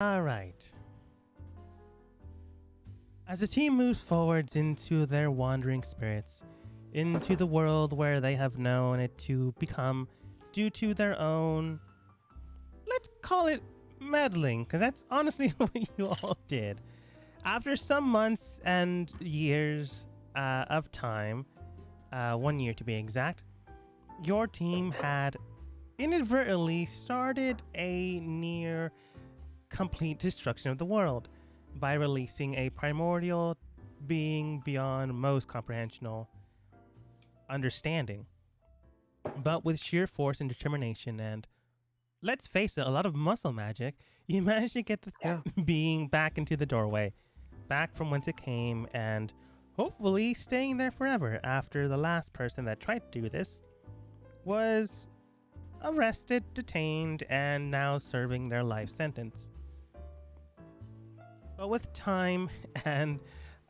All right. As the team moves forwards into their wandering spirits, into the world where they have known it to become due to their own, let's call it meddling, because that's honestly what you all did. After some months and years of time, 1 year to be exact, your team had inadvertently started a near complete destruction of the world by releasing a primordial being beyond most comprehensional understanding. But with sheer force and determination and, let's face it, a lot of muscle magic, you managed to get the Yeah. being back into the doorway, back from whence it came, and hopefully staying there forever after the last person that tried to do this was arrested, detained, and now serving their life sentence. But with time and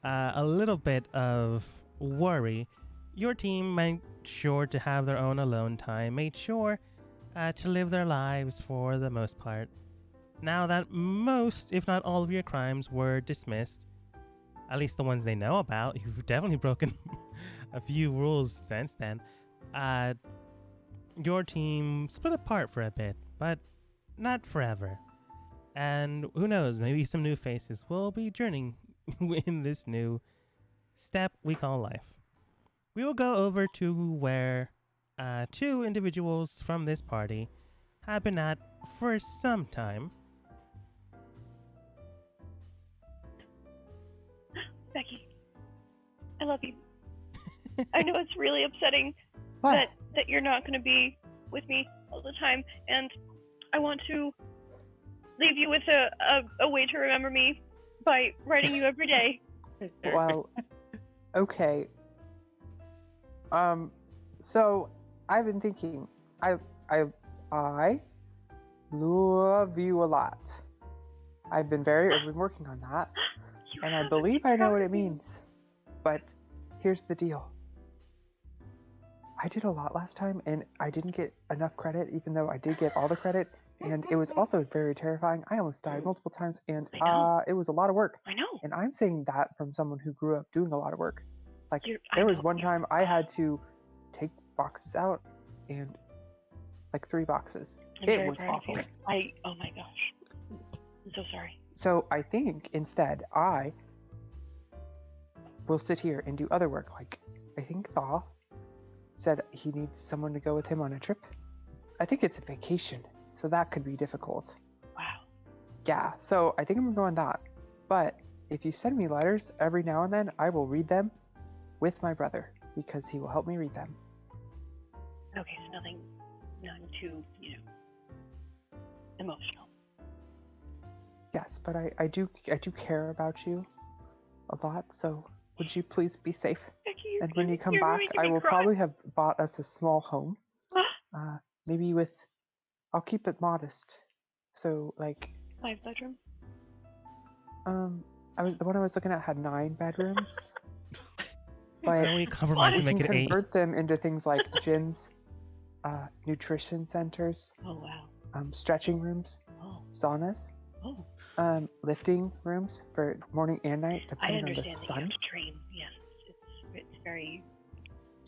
a little bit of worry, your team made sure to have their own alone time, made sure to live their lives for the most part. Now that most, if not all, of your crimes were dismissed, at least the ones they know about, you've definitely broken a few rules since then. Your team split apart for a bit, but not forever. And who knows, maybe some new faces will be journeying in this new step we call life. We will go over to where two individuals from this party have been at for some time. Becky, I love you. I know it's really upsetting What? that you're not going to be with me all the time, and I want to leave you with a way to remember me by writing you every day. Well, okay. So I've been thinking. I love you a lot. I've been working on that, and I believe I know what it means. But here's the deal. I did a lot last time, and I didn't get enough credit, even though I did get all the credit. And it was also very terrifying. I almost died multiple times, and I know. it was a lot of work. I know. And I'm saying that from someone who grew up doing a lot of work. Like, I there was know. one time I had to take boxes out, and like 3 boxes. I'm It very was proud of awful. you. Oh my gosh. I'm so sorry. So I think instead I will sit here and do other work. Like, I think Thaw said he needs someone to go with him on a trip. I think it's a vacation, so that could be difficult. Wow. Yeah, so I think I'm going that. But if you send me letters every now and then, I will read them with my brother because he will help me read them. Okay, so nothing too, emotional. Yes, but I do care about you a lot, so would you please be safe? Becky, And when you come you're back, making I me will cry. probably have bought us a small home. Maybe I'll keep it modest. So, like, 5 bedroom. the one I was looking at had 9 bedrooms. Why But don't we compromise we and make can it 8? convert them into things like gyms, nutrition centers, Oh wow. stretching rooms, Oh. saunas, Oh. lifting rooms for morning and night, I depending on the understand that you sun. have to train. Yes, it's very.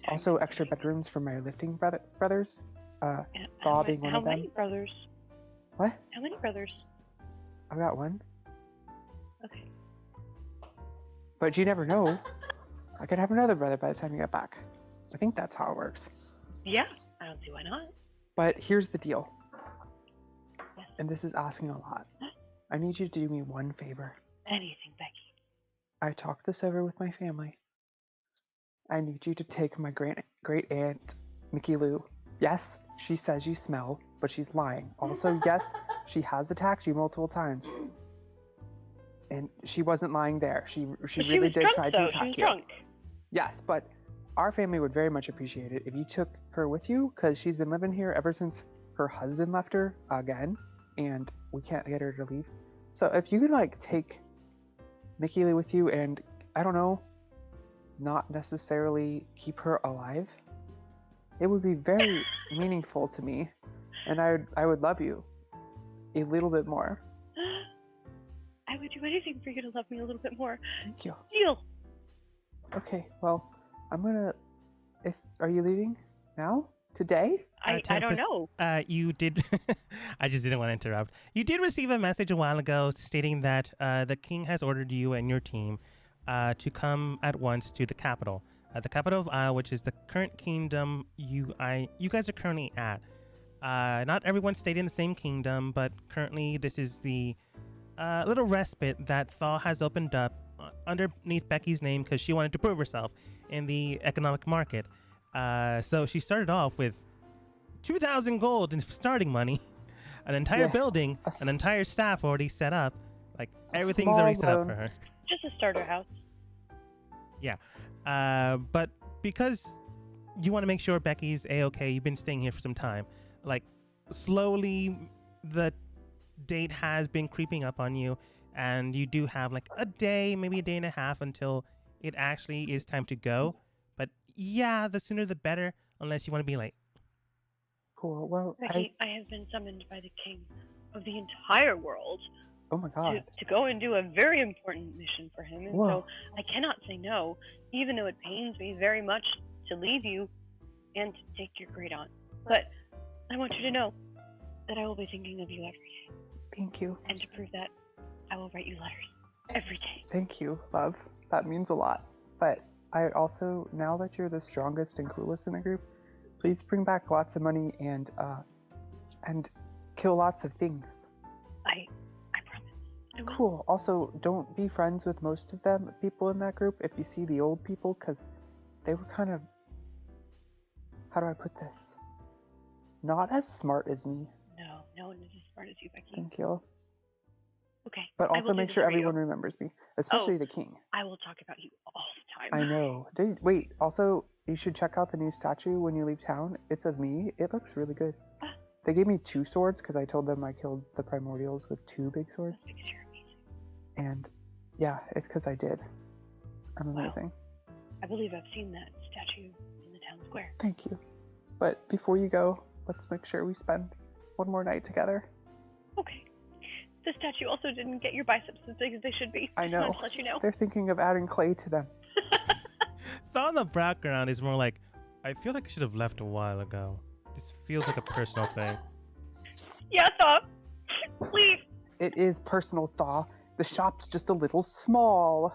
Also, extra bedrooms for my lifting brothers. Yeah, Thaw being one how of them. many brothers? What? How many brothers? I've got one. Okay. But you never know. I could have another brother by the time you get back. I think that's how it works. Yeah, I don't see why not. But here's the deal. Yes. And this is asking a lot. I need you to do me one favor. Anything, Becky. I talked this over with my family. I need you to take my great aunt, Mickey Lou. Yes, she says you smell, but she's lying. Also, yes, she has attacked you multiple times. And she wasn't lying there. She really was did drunk, try though. to attack She was you. drunk. Yes, but our family would very much appreciate it if you took her with you, because she's been living here ever since her husband left her again, and we can't get her to leave. So if you could, like, take Mickey Lee with you and, I don't know, not necessarily keep her alive, it would be very meaningful to me, and I would love you a little bit more. would do anything for you to love me a little bit more. Thank you. Deal. Okay, well, I'm gonna. Are you leaving now? Today? I don't Tempest, know. You did. I just didn't want to interrupt. You did receive a message a while ago stating that the king has ordered you and your team to come at once to the capital of Isle, which is the current kingdom you guys are currently at. Not everyone stayed in the same kingdom, but currently this is the little respite that Thaw has opened up underneath Becky's name because she wanted to prove herself in the economic market. So she started off with 2,000 gold in starting money, an entire building, an entire staff already set up. Like, everything's already set up for her. Just a starter house. Yeah. But because you want to make sure Becky's A-okay, you've been staying here for some time. Like, slowly, the date has been creeping up on you, and you do have, like, a day, maybe a day and a half until it actually is time to go. But, yeah, the sooner the better, unless you want to be late. Cool. Well, Becky, I have been summoned by the king of the entire world oh my god. to go and do a very important mission for him, and Whoa. so I cannot say no, even though it pains me very much to leave you and to take your great aunt. But I want you to know that I will be thinking of you every day, Thank you. and to prove that, I will write you letters every day. Thank you, love. That means a lot. But I also, now that you're the strongest and coolest in the group, please bring back lots of money and kill lots of things. I promise. I will. Cool. Also, don't be friends with most of them people in that group if you see the old people, because they were kind of, how do I put this? Not as smart as me. No one is as smart as you, Becky. Thank you. Okay. But I also will do make this sure for you. everyone remembers me, especially the king. I will talk about you all the time. I know. Dude, wait, also, you should check out the new statue when you leave town. It's of me. It looks really good. Ah. They gave me 2 swords because I told them I killed the primordials with 2 big swords. Because you're amazing. And yeah, it's because I did. I'm Wow. amazing. I believe I've seen that statue in the town square. Thank you. But before you go, let's make sure we spend one more night together. Okay. The statue also didn't get your biceps as big as they should be. I Just know. wanted to let you know. They're thinking of adding clay to them. Thought in the background is more like, I feel like I should have left a while ago. This feels like a personal thing. Yeah, Thought. Please. It is personal, Thaw. The shop's just a little small.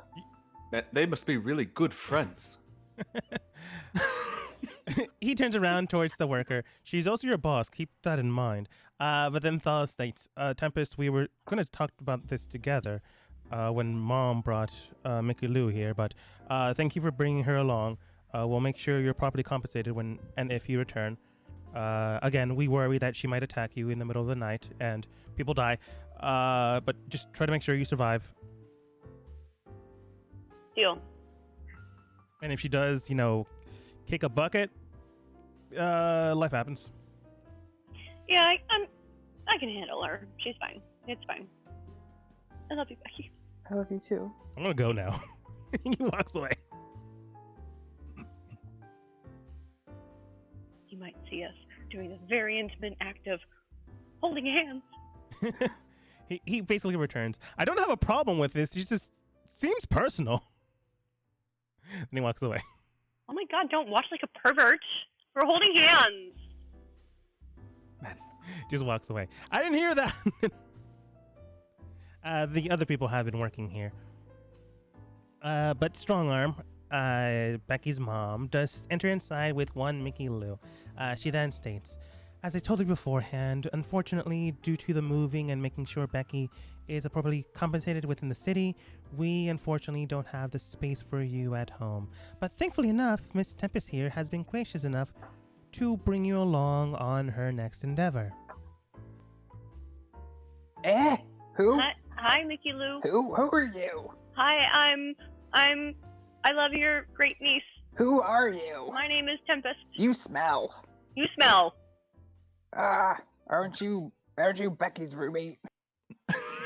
They must be really good friends. He turns around towards the worker. She's also your boss. Keep that in mind. But then Thaw states, Tempest, we were going to talk about this together when Mom brought Mickey Lou here. But thank you for bringing her along. We'll make sure you're properly compensated when and if you return. Again, we worry that she might attack you in the middle of the night and people die. But just try to make sure you survive. Deal. And if she does, kick a bucket, life happens. Yeah, I can handle her. She's fine. It's fine. I love you, Becky. I love you too. I'm gonna go now. He walks away. You might see us doing this very intimate act of holding hands. He basically returns. I don't have a problem with this. It just seems personal. And he walks away. Oh my god, don't watch like a pervert. We're holding hands. Man, Just walks away. I didn't hear that. The other people have been working here. But Strongarm, Becky's mom, does enter inside with one Mickey Lou. She then states, as I told you beforehand, unfortunately, due to the moving and making sure Becky is appropriately compensated within the city, we unfortunately don't have the space for you at home. But thankfully enough, Miss Tempest here has been gracious enough to bring you along on her next endeavor. Who? Hi, Mickey Lou. Who are you? Hi, I love your great niece. Who are you? My name is Tempest. You smell. You smell. Aren't you Becky's roommate?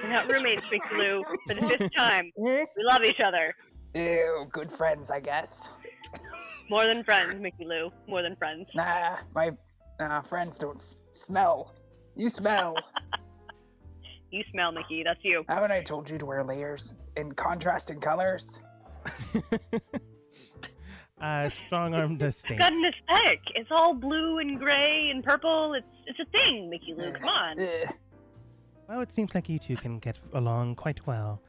We're not roommates, Mickey Lou, for the 5th time. We love each other. Ew, good friends, I guess. More than friends, Mickey Lou. More than friends. Nah, my friends don't smell. You smell. You smell, Mickey. That's you. Haven't I told you to wear layers in contrasting colors? Strong arm does It's stink. got an aesthetic. It's all blue and gray and purple. It's a thing, Mickey Lou. Come on. Ugh. Well, it seems like you two can get along quite well.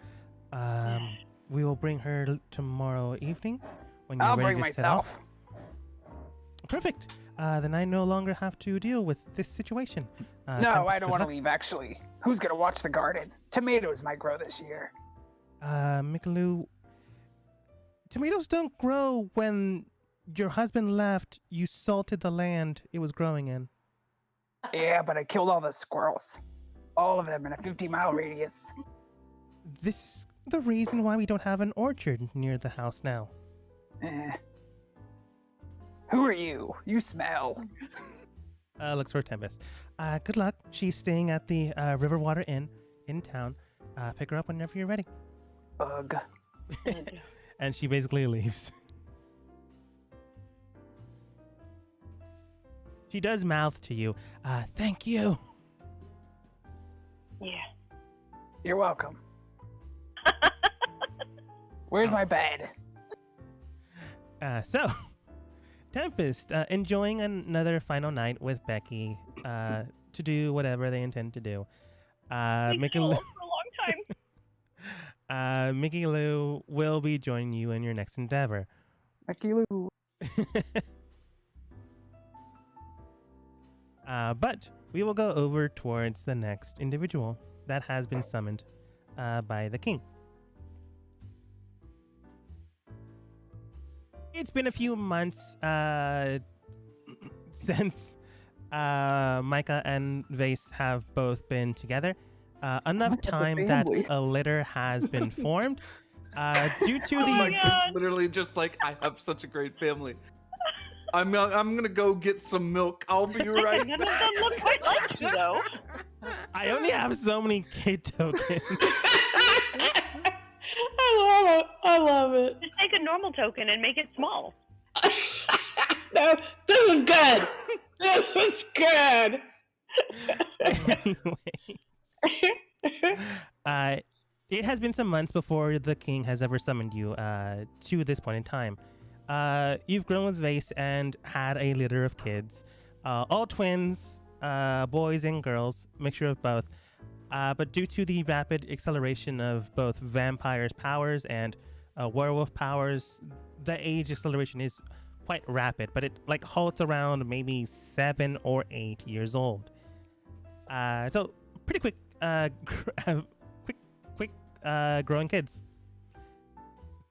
We will bring her tomorrow evening when you're I'll ready bring to set myself. off. Perfect. Then I no longer have to deal with this situation. No, Tempest, I don't good want to luck. leave, actually. Who's going to watch the garden? Tomatoes might grow this year. Mikalu, tomatoes don't grow when your husband left. You salted the land it was growing in. Yeah, but I killed all the squirrels. All of them in a 50-mile radius. This is the reason why we don't have an orchard near the house now. Eh. Who are you? You smell. Looks for Tempest. Good luck. She's staying at the Riverwater Inn in town. Pick her up whenever you're ready. Ugh. And she basically leaves. She does mouth to you, thank you. Yeah. You're welcome. Where's my bed? So, Tempest, enjoying another final night with Becky to do whatever they intend to do. Thanks Mickey for a long time. Mickey Lou will be joining you in your next endeavor. Becky Lou. But we will go over towards the next individual that has been summoned by the king. It's been a few months since Micah and Vase have both been together. Enough time that family. a litter has been formed. Due to Oh the my Mike God. is literally just like, I have such a great family. I'm gonna go get some milk. I'll be right None of them look quite like you, though. I only have so many kid tokens. I love it. Just take a normal token and make it small. No, this was good. This was good. Anyways, it has been some months before the king has ever summoned you to this point in time. You've grown with Vase and had a litter of kids, all twins, boys and girls, mixture of both. But due to the rapid acceleration of both vampires' powers and werewolf powers, the age acceleration is quite rapid, but it like halts around maybe 7 or 8 years old. So pretty quick, quick growing kids.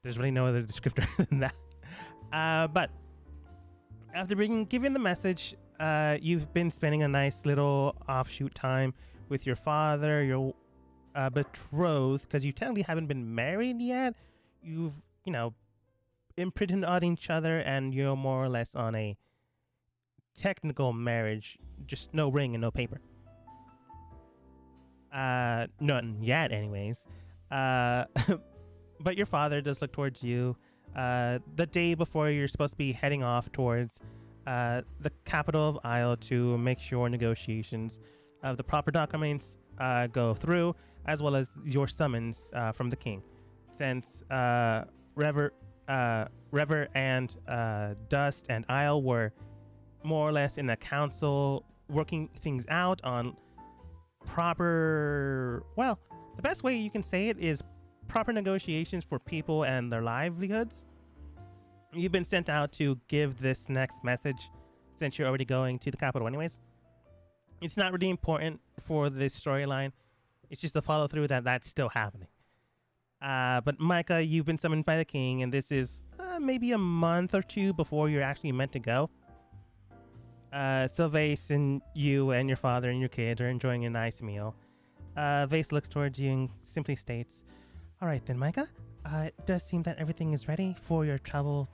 There's really no other descriptor than that. But after being given the message, you've been spending a nice little offshoot time with your father, your betrothed, because you technically haven't been married yet. You've, imprinted on each other, and you're more or less on a technical marriage, just no ring and no paper. None yet, anyways. But your father does look towards you. The day before you're supposed to be heading off towards the capital of Isle to make sure negotiations of the proper documents go through, as well as your summons from the king. Since Rever and Dust and Isle were more or less in a council working things out on proper, well, the best way you can say it is proper negotiations for people and their livelihoods. You've been sent out to give this next message since you're already going to the capital anyways. It's not really important for this storyline. It's just a follow through that that's still happening. But Micah, you've been summoned by the king, and this is maybe a month or two before you're actually meant to go. So Vase and you and your father and your kid are enjoying a nice meal. Vase looks towards you and simply states, "All right then, Micah. It does seem that everything is ready for your travel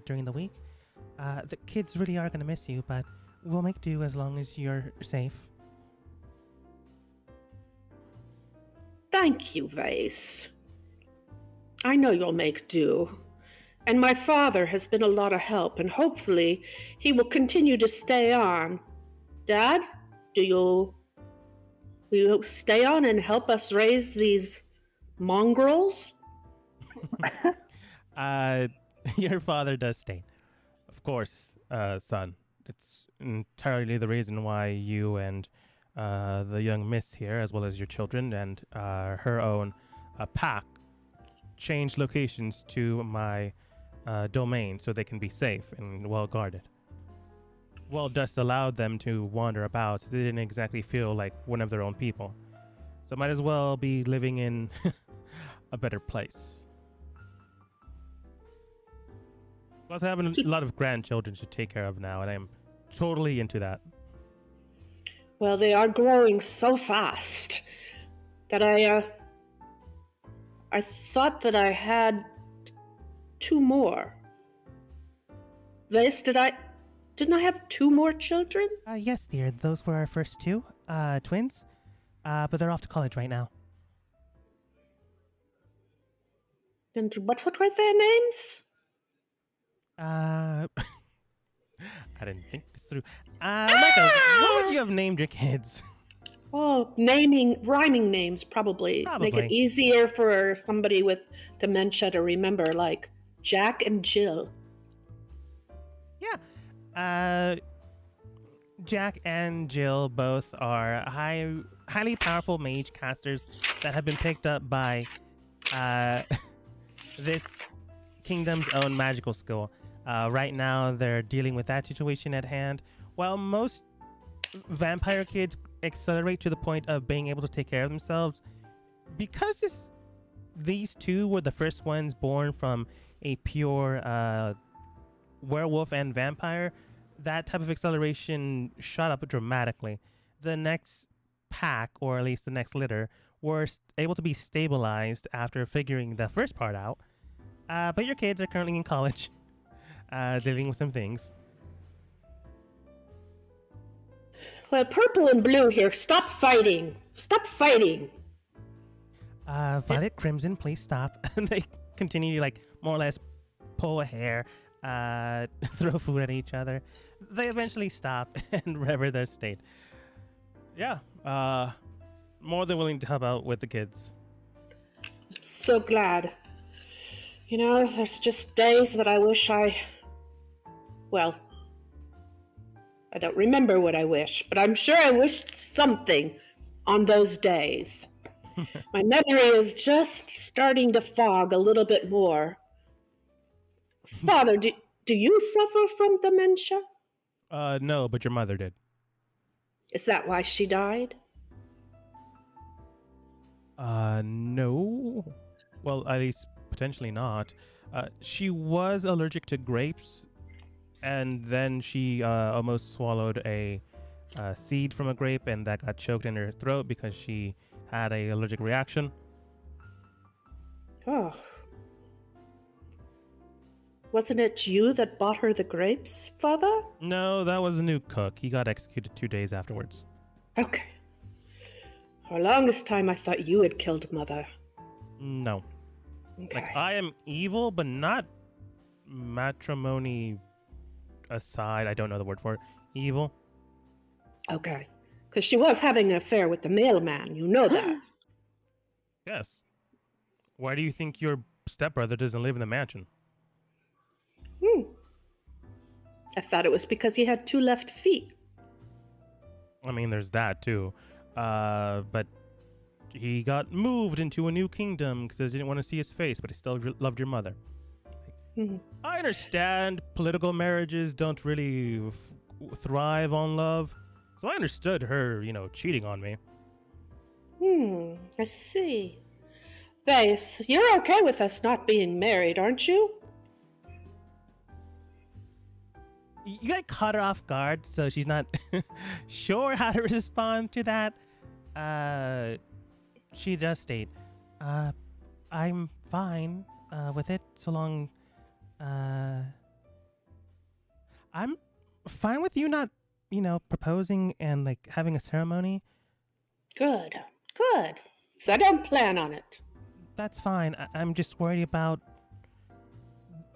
during the week. The kids really are going to miss you, but we'll make do as long as you're safe." Thank you, Vase. I know you'll make do. And my father has been a lot of help, and hopefully he will continue to stay on. Dad, do you Will you stay on and help us raise these mongrels? Your father does state, of course, son. It's entirely the reason why you and the young miss here, as well as your children and her own pack, changed locations to my domain so they can be safe and well guarded. Well, Dust allowed them to wander about. They didn't exactly feel like one of their own people. So might as well be living in a better place. Plus, I have a lot of grandchildren to take care of now, and I'm totally into that. Well, they are growing so fast that I thought that I had 2 more. Vase, didn't I have 2 more children? Yes, dear. Those were our first 2, twins. But they're off to college right now. And what were their names? I didn't think this through. Micah, what would you have named your kids? Oh, rhyming names, probably. Make Probably. it easier for somebody with dementia to remember, like Jack and Jill. Yeah. Jack and Jill both are highly powerful mage casters that have been picked up by this kingdom's own magical school. Right now, they're dealing with that situation at hand. While most vampire kids accelerate to the point of being able to take care of themselves, because these 2 were the first ones born from a pure werewolf and vampire, that type of acceleration shot up dramatically. The next pack, or at least the next litter, were able to be stabilized after figuring the first part out. But your kids are currently in college, dealing with some things. Well, purple and blue here. Stop fighting. Stop fighting. Violet, Crimson, please stop. And they continue to, like, more or less pull hair, throw food at each other. They eventually stop and rever their state. Yeah, more than willing to help out with the kids. So glad. You know, there's just days that I wish well, I don't remember what I wish, but I'm sure I wished something on those days. My memory is just starting to fog a little bit more. Father, do you suffer from dementia? No, but your mother did. Is that why she died? No. Well, at least potentially not. She was allergic to grapes, and then she almost swallowed a seed from a grape, and that got choked in her throat because she had a allergic reaction. Oh. Wasn't it you that bought her the grapes, Father? No, that was a new cook. He got executed 2 days afterwards. Okay. For the longest time, I thought you had killed Mother. No. Okay. Like, I am evil, but not matrimony aside. I don't know the word for it. Evil. Okay. Because she was having an affair with the mailman. You know that. Yes. Why do you think your stepbrother doesn't live in the mansion? I thought it was because he had 2 left feet. I mean, there's that too. But he got moved into a new kingdom because they didn't want to see his face, but he still loved your mother. I understand political marriages don't really thrive on love, so I understood her, cheating on me. I see. Vase, you're okay with us not being married, aren't you? You got caught her off guard, so she's not sure how to respond to that. She does state, I'm fine with it so long. I'm fine with you not, proposing and like having a ceremony. Good. So I don't plan on it. That's fine. I'm just worried about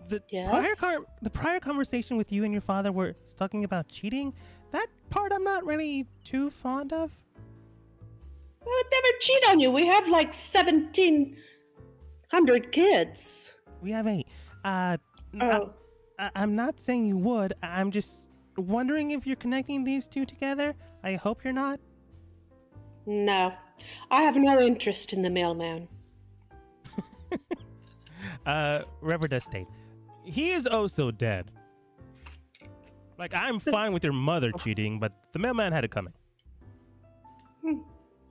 the Yes? prior conversation with you and your father were talking about cheating. That part I'm not really too fond of. I would never cheat on you. We have like 1,700 kids. We have 8. Oh, I'm not saying you would. I'm just wondering if you're connecting these two together. I hope you're not. no. I have no interest in the mailman. Rever does state, he is also dead. Like, I'm fine with your mother cheating, but the mailman had it coming.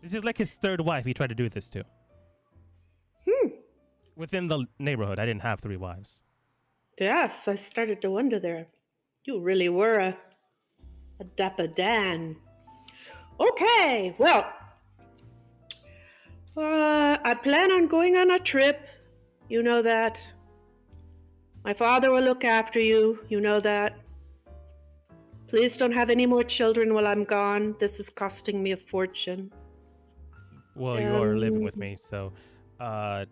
This is like his 3rd wife he tried to do this to. Within the neighborhood, I didn't have 3 wives. Yes, I started to wonder there. You really were a Dapper Dan. Okay, well, I plan on going on a trip. You know that. My father will look after you. You know that. Please don't have any more children while I'm gone. This is costing me a fortune. Well, you are living with me, so it's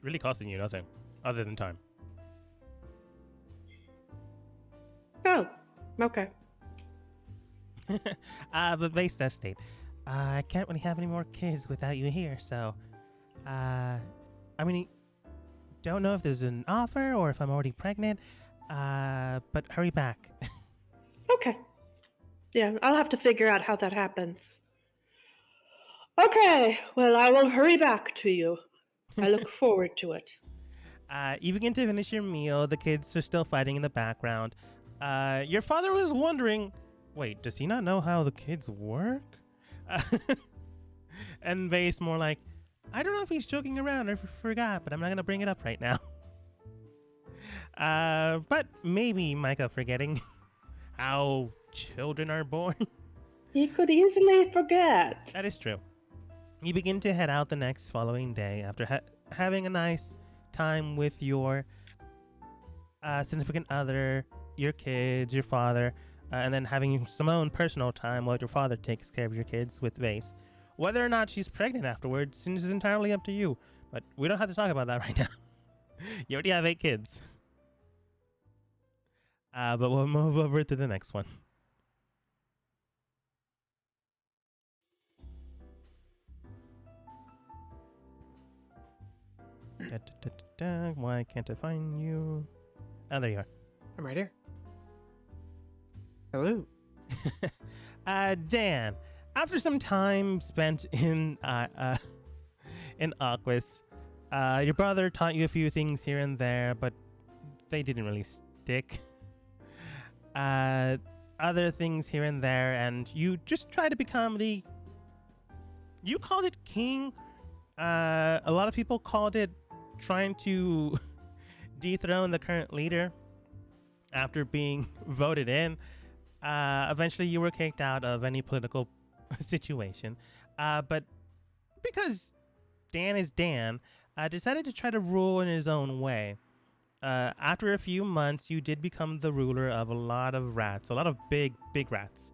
really costing you nothing other than time. Oh, okay. But base does state, I can't really have any more kids without you here, so, I mean, don't know if there's an offer or if I'm already pregnant, but hurry back. Okay. Yeah, I'll have to figure out how that happens. Okay, well, I will hurry back to you. I look forward to it. You begin to finish your meal. The kids are still fighting in the background. Your father was wondering, wait, does he not know how the kids work? And Vase more like, I don't know if he's joking around or if he forgot, but I'm not going to bring it up right now. But maybe Micah forgetting how children are born. He could easily forget. That is true. You begin to head out the next following day after having a nice time with your significant other, your kids, your father, and then having some own personal time while your father takes care of your kids with Vase. Whether or not she's pregnant afterwards is entirely up to you, but we don't have to talk about that right now. You already have 8 kids. But we'll move over to the next one. Why can't I find you? Oh, there you are. I'm right here. Hello. Dan, after some time spent in Aquis, your brother taught you a few things here and there, but they didn't really stick. Other things here and there, and you just try to become you called it king. A lot of people called it trying to dethrone the current leader after being voted in. Eventually you were kicked out of any political situation. But because Dan is Dan, decided to try to rule in his own way. After a few months, you did become the ruler of a lot of rats, a lot of big rats.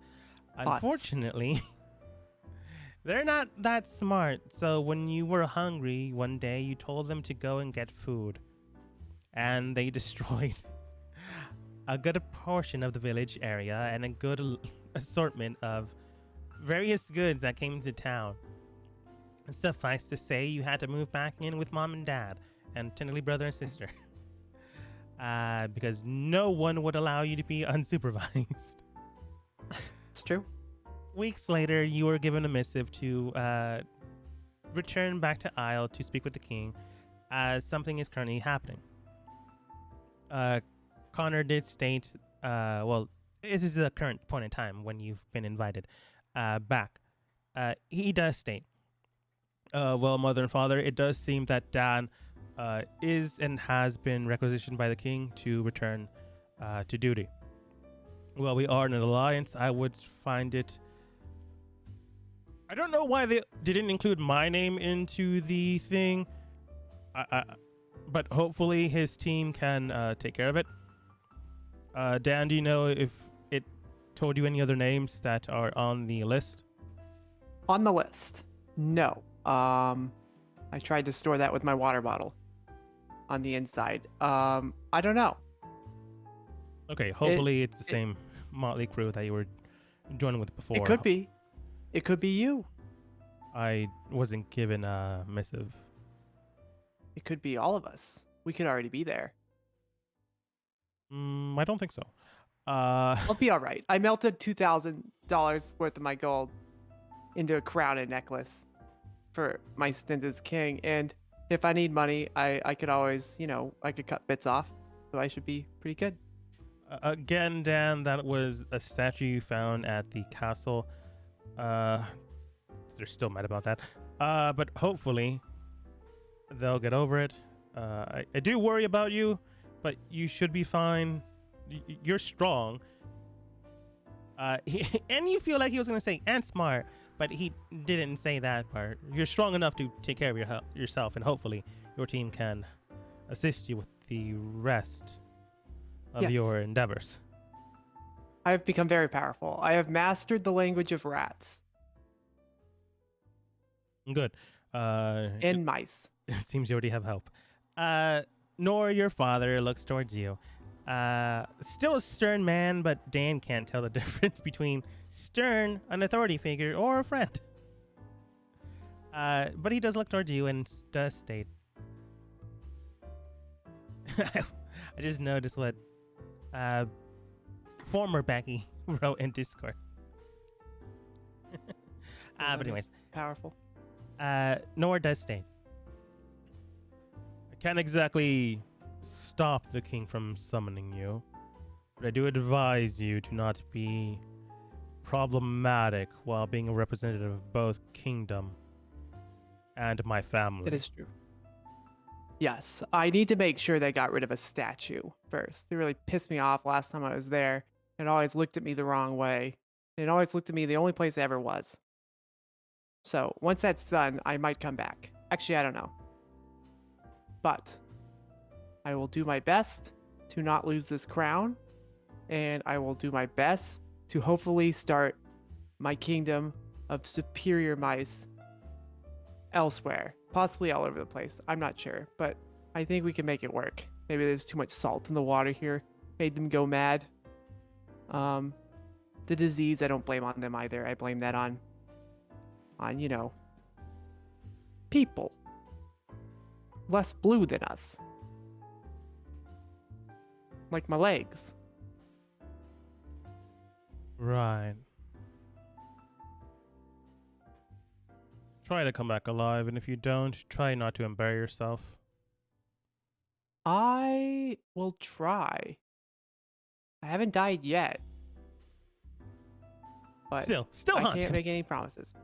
Unfortunately, they're not that smart, so when you were hungry one day, you told them to go and get food. And they destroyed a good portion of the village area and a good assortment of various goods that came to town. Suffice to say, you had to move back in with mom and dad, and technically brother and sister. Because no one would allow you to be unsupervised. It's true. Weeks later, you were given a missive to return back to Isle to speak with the king, as something is currently happening. Connor did state, well, this is the current point in time when you've been invited back. He does state, well, mother and father, it does seem that Dan is and has been requisitioned by the king to return to duty. Well, we are in an alliance. I would find it... I don't know why they didn't include my name into the thing, but hopefully his team can take care of it. Dan, do you know if it told you any other names that are on the list? On the list. No. I tried to store that with my water bottle on the inside. I don't know. Okay, hopefully it's the same motley crew that you were joining with before. It could be. It could be you. I wasn't given a missive. It could be all of us. We could already be there. I don't think so. I'll be all right. I melted $2,000 worth of my gold into a crown and necklace for my stint as king. And if I need money, I could always, I could cut bits off. So I should be pretty good. Again, Dan, that was a statue you found at the castle. They're still mad about that. But hopefully they'll get over it. I do worry about you, but you should be fine. You're strong. And you feel like he was going to say, and smart, but he didn't say that part. You're strong enough to take care of yourself, and hopefully your team can assist you with the rest of Yes. your endeavors. I have become very powerful. I have mastered the language of rats Good. and mice. It seems you already have help. Nor your father looks towards you. Still a stern man, but Dan can't tell the difference between stern, an authority figure, or a friend. But he does look towards you and does state. I just noticed what former Becky wrote in Discord. But anyways, Powerful. Nor does state. I can't exactly stop the king from summoning you, but I do advise you to not be problematic while being a representative of both kingdom and my family. It is true. Yes, I need to make sure they got rid of a statue first. They really pissed me off last time I was there and always looked at me the wrong way. It always looked at me the only place I ever was. So once that's done, I might come back. Actually, I don't know. But I will do my best to not lose this crown, and I will do my best to hopefully start my kingdom of superior mice elsewhere, possibly all over the place. I'm not sure, but I think we can make it work. Maybe there's too much salt in the water here, made them go mad. The disease, I don't blame on them either. I blame that on people less blue than us, like my legs. Right. Try to come back alive, and if you don't, try not to embarrass yourself. I will try. I haven't died yet, but Still I haunted. can't make any promises.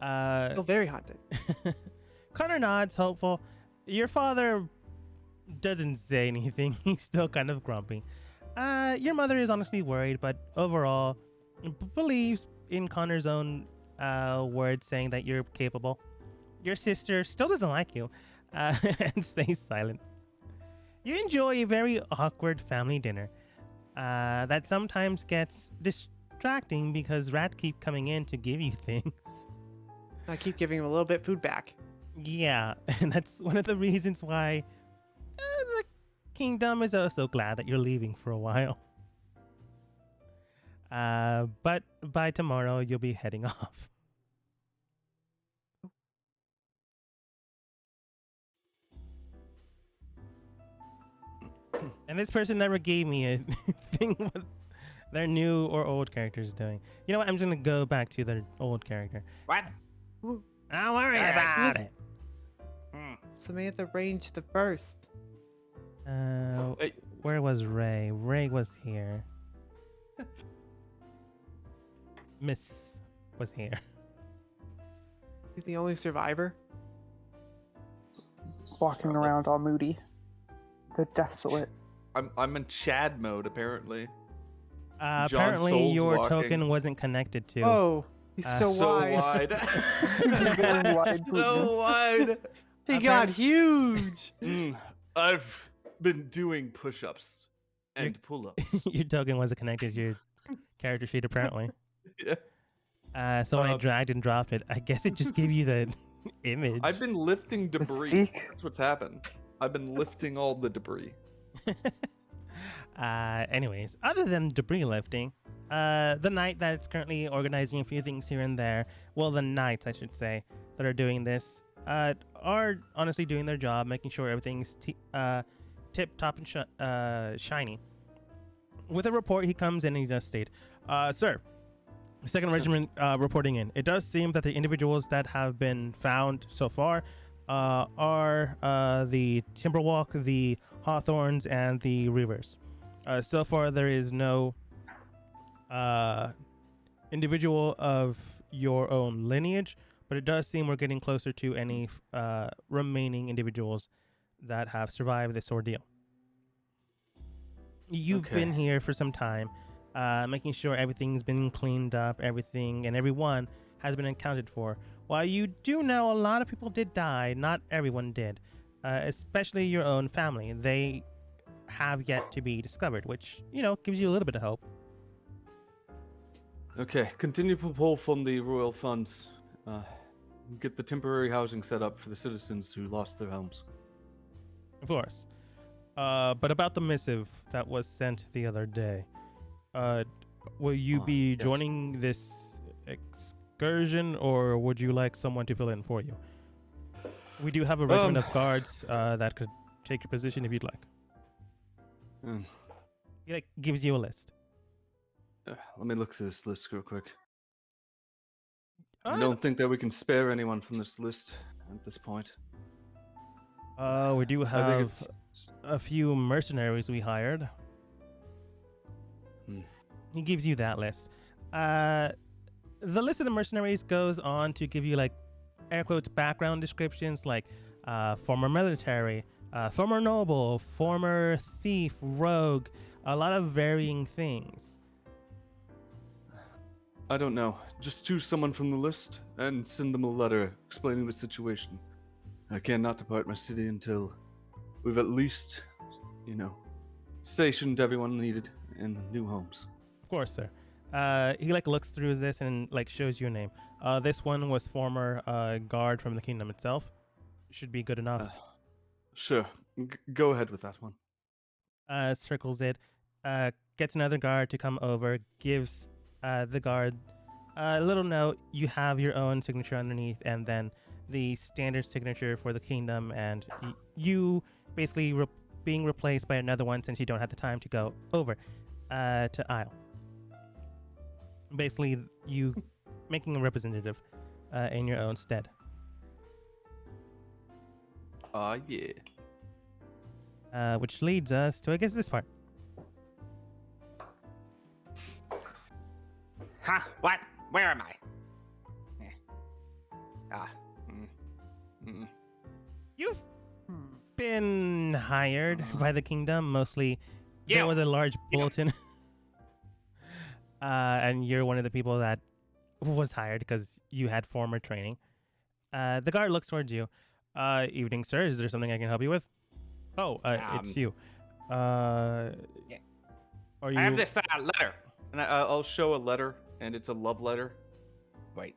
Still very haunted. Connor nods, hopeful. Your father doesn't say anything. He's still kind of grumpy. Your mother is honestly worried, but overall believes in Connor's own words, saying that you're capable. Your sister still doesn't like you and stays silent. You enjoy a very awkward family dinner that sometimes gets distracting because rats keep coming in to give you things. I keep giving him a little bit food back. Yeah, and that's one of the reasons why the kingdom is also glad that you're leaving for a while. But by tomorrow, you'll be heading off. And this person never gave me a thing what their new or old characters doing. You know what? I'm just going to go back to their old character. What? Don't worry about it. Samantha ranged the first. Hey. Where was Ray? Ray was here. Miss was here. He's the only survivor. Walking around all moody. The desolate. I'm in Chad mode apparently. John Apparently, Souls your walking. token wasn't connected to. Oh, he's so wide. Going wide, So wide. He got huge. I've been doing push-ups and pull-ups. Your token wasn't connected to your character sheet, apparently. Yeah. So when I dragged and dropped it, I guess it just gave you the image. I've been lifting debris. Mystique. That's what's happened. I've been lifting all the debris. Anyways, other than debris lifting, the knight that's currently organizing a few things here and there, well, the knights, I should say, that are doing this, are honestly doing their job, making sure everything's tip-top and shiny. With a report, he comes in and he does state, Sir, 2nd Regiment reporting in. It does seem that the individuals that have been found so far are the Timberwalk, the Hawthorns, and the Reavers. So far, there is no individual of your own lineage, but it does seem we're getting closer to any remaining individuals that have survived this ordeal. You've been here for some time, making sure everything's been cleaned up, everything and everyone has been accounted for. While you do know a lot of people did die, not everyone did, especially your own family. They have yet to be discovered, which, gives you a little bit of hope. Okay, continue to pull from the royal funds. Get the temporary housing set up for the citizens who lost their homes. Of course. But about the missive that was sent the other day, will you be yes. joining this excursion, or would you like someone to fill in for you? We do have a regiment of guards that could take your position if you'd like. He gives you a list. Let me look through this list real quick. I don't think that we can spare anyone from this list at this point. We do I think have it's... a few mercenaries we hired. He gives you that list. The list of the mercenaries goes on to give you air quotes background descriptions like former military, former noble, former thief, rogue, a lot of varying things. I don't know. Just choose someone from the list and send them a letter explaining the situation. I cannot depart my city until we've at least, stationed everyone needed in new homes. Of course, sir. He looks through this and shows you a name. This one was former guard from the kingdom itself. Should be good enough. Sure. Go ahead with that one. Circles it. Gets another guard to come over. Gives the guard a little note. You have your own signature underneath, and then the standard signature for the kingdom, and you basically being replaced by another one since you don't have the time to go over to Isle. Basically, you making a representative in your own stead. Yeah. Which leads us to, I guess, this part. Huh? What? Where am I? You've been hired by the kingdom, mostly. There Yeah. was a large bulletin. And you're one of the people that was hired because you had former training. The guard looks towards you. Evening, sir. Is there something I can help you with? Oh, it's you. Are you... I have this letter. And I'll show a letter, and it's a love letter. Wait.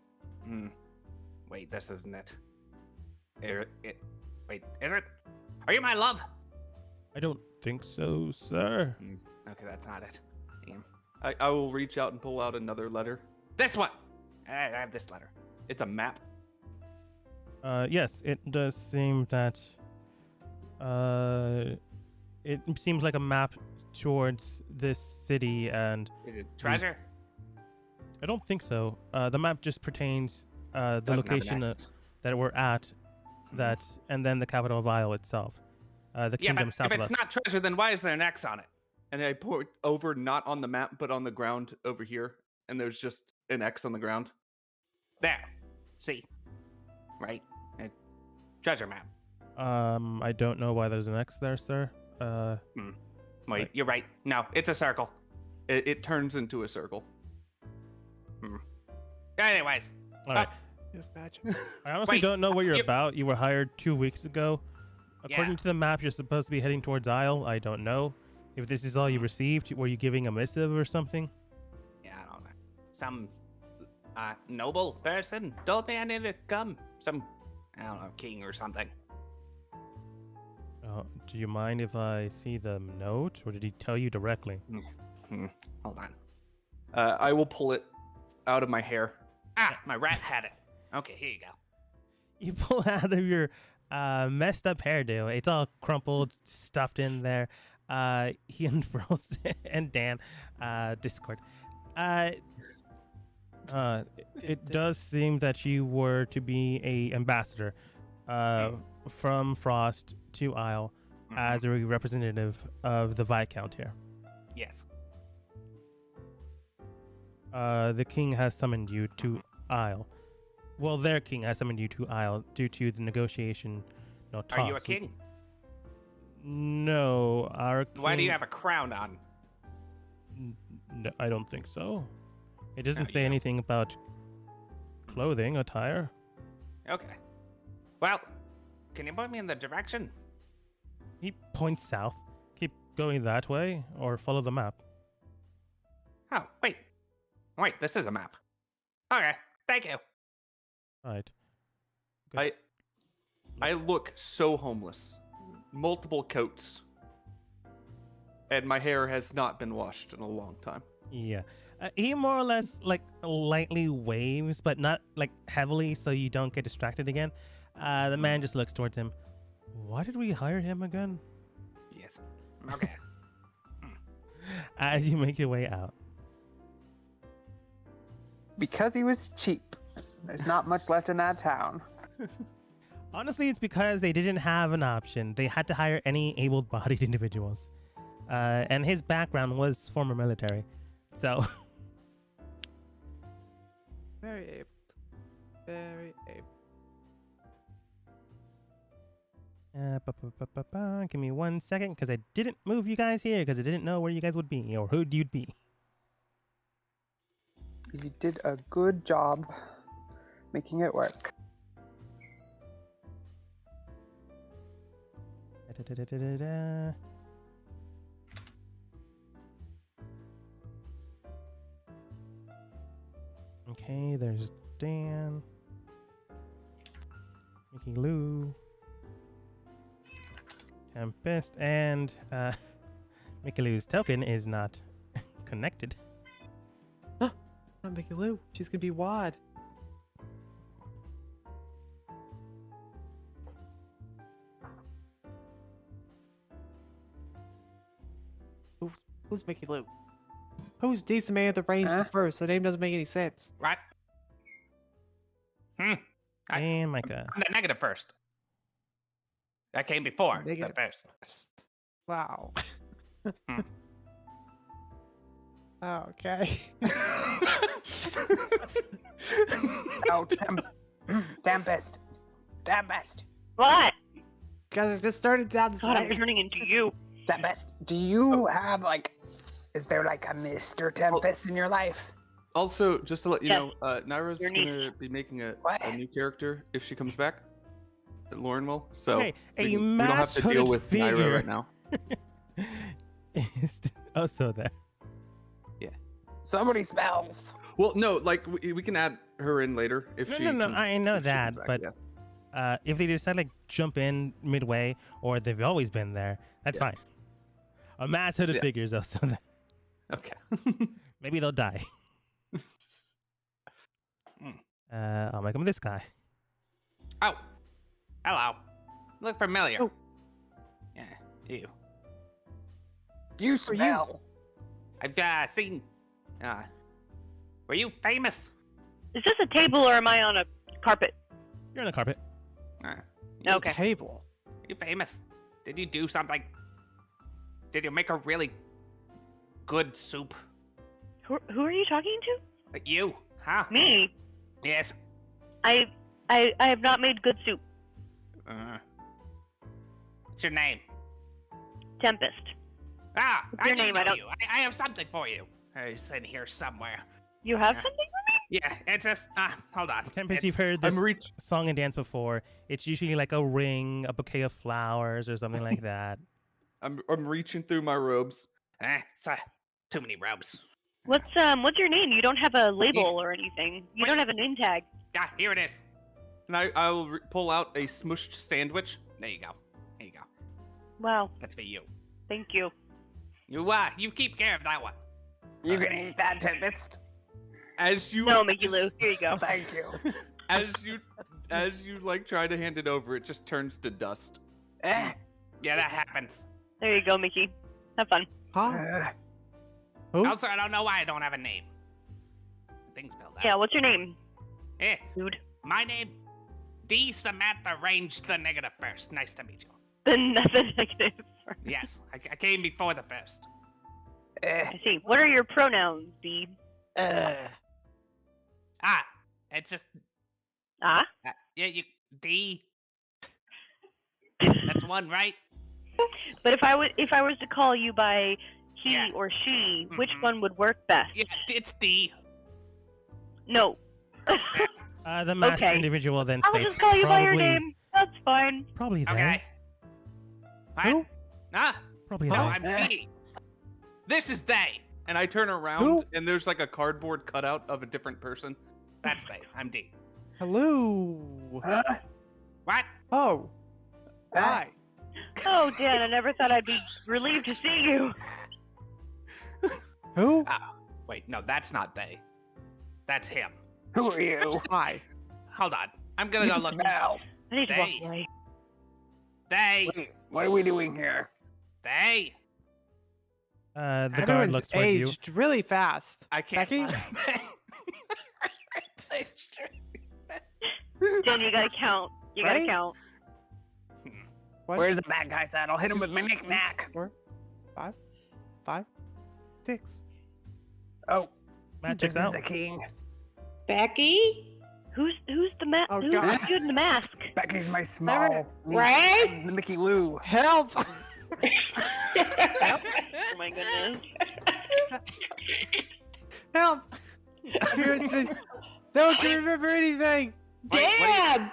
Wait, this isn't it. Wait, is it? Are you my love? I don't think so, sir. Okay, that's not it. I will reach out and pull out another letter. This one. I have this letter. It's a map. Yes, it does seem that it seems like a map towards this city, and Is it treasure? I don't think so. The map just pertains the That's location not the that we're at, that, and then the capital of Isle itself, the Yeah, kingdom but south if of us. it's not treasure, then why is there an X on it? And I point over, not on the map, but on the ground over here. And there's just an X on the ground. There. See. Right? Treasure map. I don't know why there's an X there, sir. Wait, you're right. No, it's a circle. It turns into a circle. Anyways. All right. Dispatch. I honestly Wait, don't know what you're you- about. You were hired 2 weeks ago. According Yeah. to the map, you're supposed to be heading towards Isle. I don't know if this is all you received. Were you giving a missive or something? Yeah, I don't know. Some noble person told me I needed to come. Some, I don't know, king or something. Do you mind if I see the note, or did he tell you directly? Hold on. I will pull it out of my hair. Ah, my rat had it. Okay, here you go. You pull out of your messed up hairdo. It's all crumpled, stuffed in there. He unfurls it, and Dan, Discord. It does seem that you were to be a ambassador from Frost to Isle as a representative of the Viscount here. Yes. The king has summoned you to Isle. Well, their king has summoned you to Isle due to the negotiation. No, Are you a talks. king? No, our king... Why do you have a crown on? No, I don't think so. It doesn't you say don't. anything about clothing, attire. Okay. Well, can you point me in the direction? He points south. Keep going that way, or follow the map. Oh, wait. Wait, this is a map. Okay, thank you. Right. Good. I look so homeless. Multiple coats. And my hair has not been washed in a long time. Yeah. He more or less like lightly waves, but not like heavily, so you don't get distracted again. The man just looks towards him. Why did we hire him again? Yes. Okay. As you make your way out. Because he was cheap. There's not much left in that town. Honestly, it's because they didn't have an option. They had to hire any able-bodied individuals. And his background was former military. So... Very able. Very able. Give me 1 second, because I didn't move you guys here, because I didn't know where you guys would be, or who you'd be. You did a good job making it work. Da-da-da-da-da-da. Okay, there's Dan. Mickey Lou. Tempest, and Mickey Lou's token is not connected. Not Mickey Lou. She's gonna be Wad. Who's Mickey Lou? Who's decent man at the range Huh? first? The name doesn't make any sense. What? And Micah. I'm the negative first. That came before Negative the first. Wow. Hmm. Okay. So, Tempest. Tempest. What? Guys, I just started down the God, I'm side. turning into you. Tempest. Do you have, like... Is there, like, a Mr. Tempest in your life? Also, just to let you Yes. know, Naira's Your niece. gonna be making a What? new character if she comes back. Lauren will. So Okay, a we don't have to deal mass-hooded with Naira figure. right now. is also there. Somebody smells. Well, no, like we can add her in later if No, she. no, no, comes- I know if she that, comes back, but yeah. if they decide like jump in midway, or they've always been there, that's Yeah. fine. A mass hooded Yeah. figures though, so that Okay. maybe they'll die. I'll make them this guy. Oh, hello. Look familiar. Oh. Yeah, you. You smell. I've seen. Were you famous? Is this a table or am I on a carpet? You're on the carpet. You, Okay. Table. You famous? Did you do something? Did you make a really good soup? Who are you talking to? Like you? Huh? Me? Yes. I have not made good soup. What's your name? Tempest. Ah, What's your do name? know I don't- you. I have something for you. It's in here somewhere. You have Yeah. something Yeah, it's just. Hold on. Tempest, It's- you've heard I'm this reach- song and dance before. It's usually like a ring, a bouquet of flowers, or something like that. I'm reaching through my robes. So, too many robes. for me? What's your name? You don't have a label or anything. You don't have a name tag. Ah, here it is. And I will pull out a smushed sandwich. There you go. There you go. Wow. That's for you. Thank you. You keep care of that one. You can eat that, Tempest. As you No, Mickey Lou. Here you go. Thank you. as you like try to hand it over, it just turns to dust. Eh, Yeah, that happens. There you go, Mickey. Have fun. Huh? uh, Who? Also, I don't know why I don't have a name. Things spelled out. Yeah, what's your name, Eh, dude? my name, D. Samantha Range the Negative First. Nice to meet you. The nothing negative. Yes, I came before the first. I see. What are your pronouns, B? Ah, it's just Ah? yeah, you D. That's one, right? But if I was to call you by he Yeah. or she, which Mhm. one would work best? Yeah, it's D. No. The masked Okay. individual then I'll states just call you by your probably- name. That's fine. Probably they. Okay. What? Who? Ah, Probably no, they. I'm D. This is they. And I turn around, Who? and there's like a cardboard cutout of a different person. That's they. I'm D. Hello. huh? What? Oh. Hi. Oh, Dan, I never thought I'd be relieved to see you. Who? Wait, no, that's not they. That's him. Who are you? Hi. Hold on. I'm gonna You go look. smell. I need to walk They. away. They. Wait, what are we doing here? They. The guard Everyone's looks towards you. aged really fast. I can't. Becky? Dan, you gotta count. You gotta Right? count. What? Where's the bad guy's at? I'll hit him with my knick-knack. 4, 5, 5, 6. Oh, Matt this checks is out. a king. Becky? Who's the Oh, who's God. the dude in the mask? Becky's my small niece. Right? I'm the Mickey Lou. Help! Oh my goodness. Help! Seriously, no one can remember anything. Dad!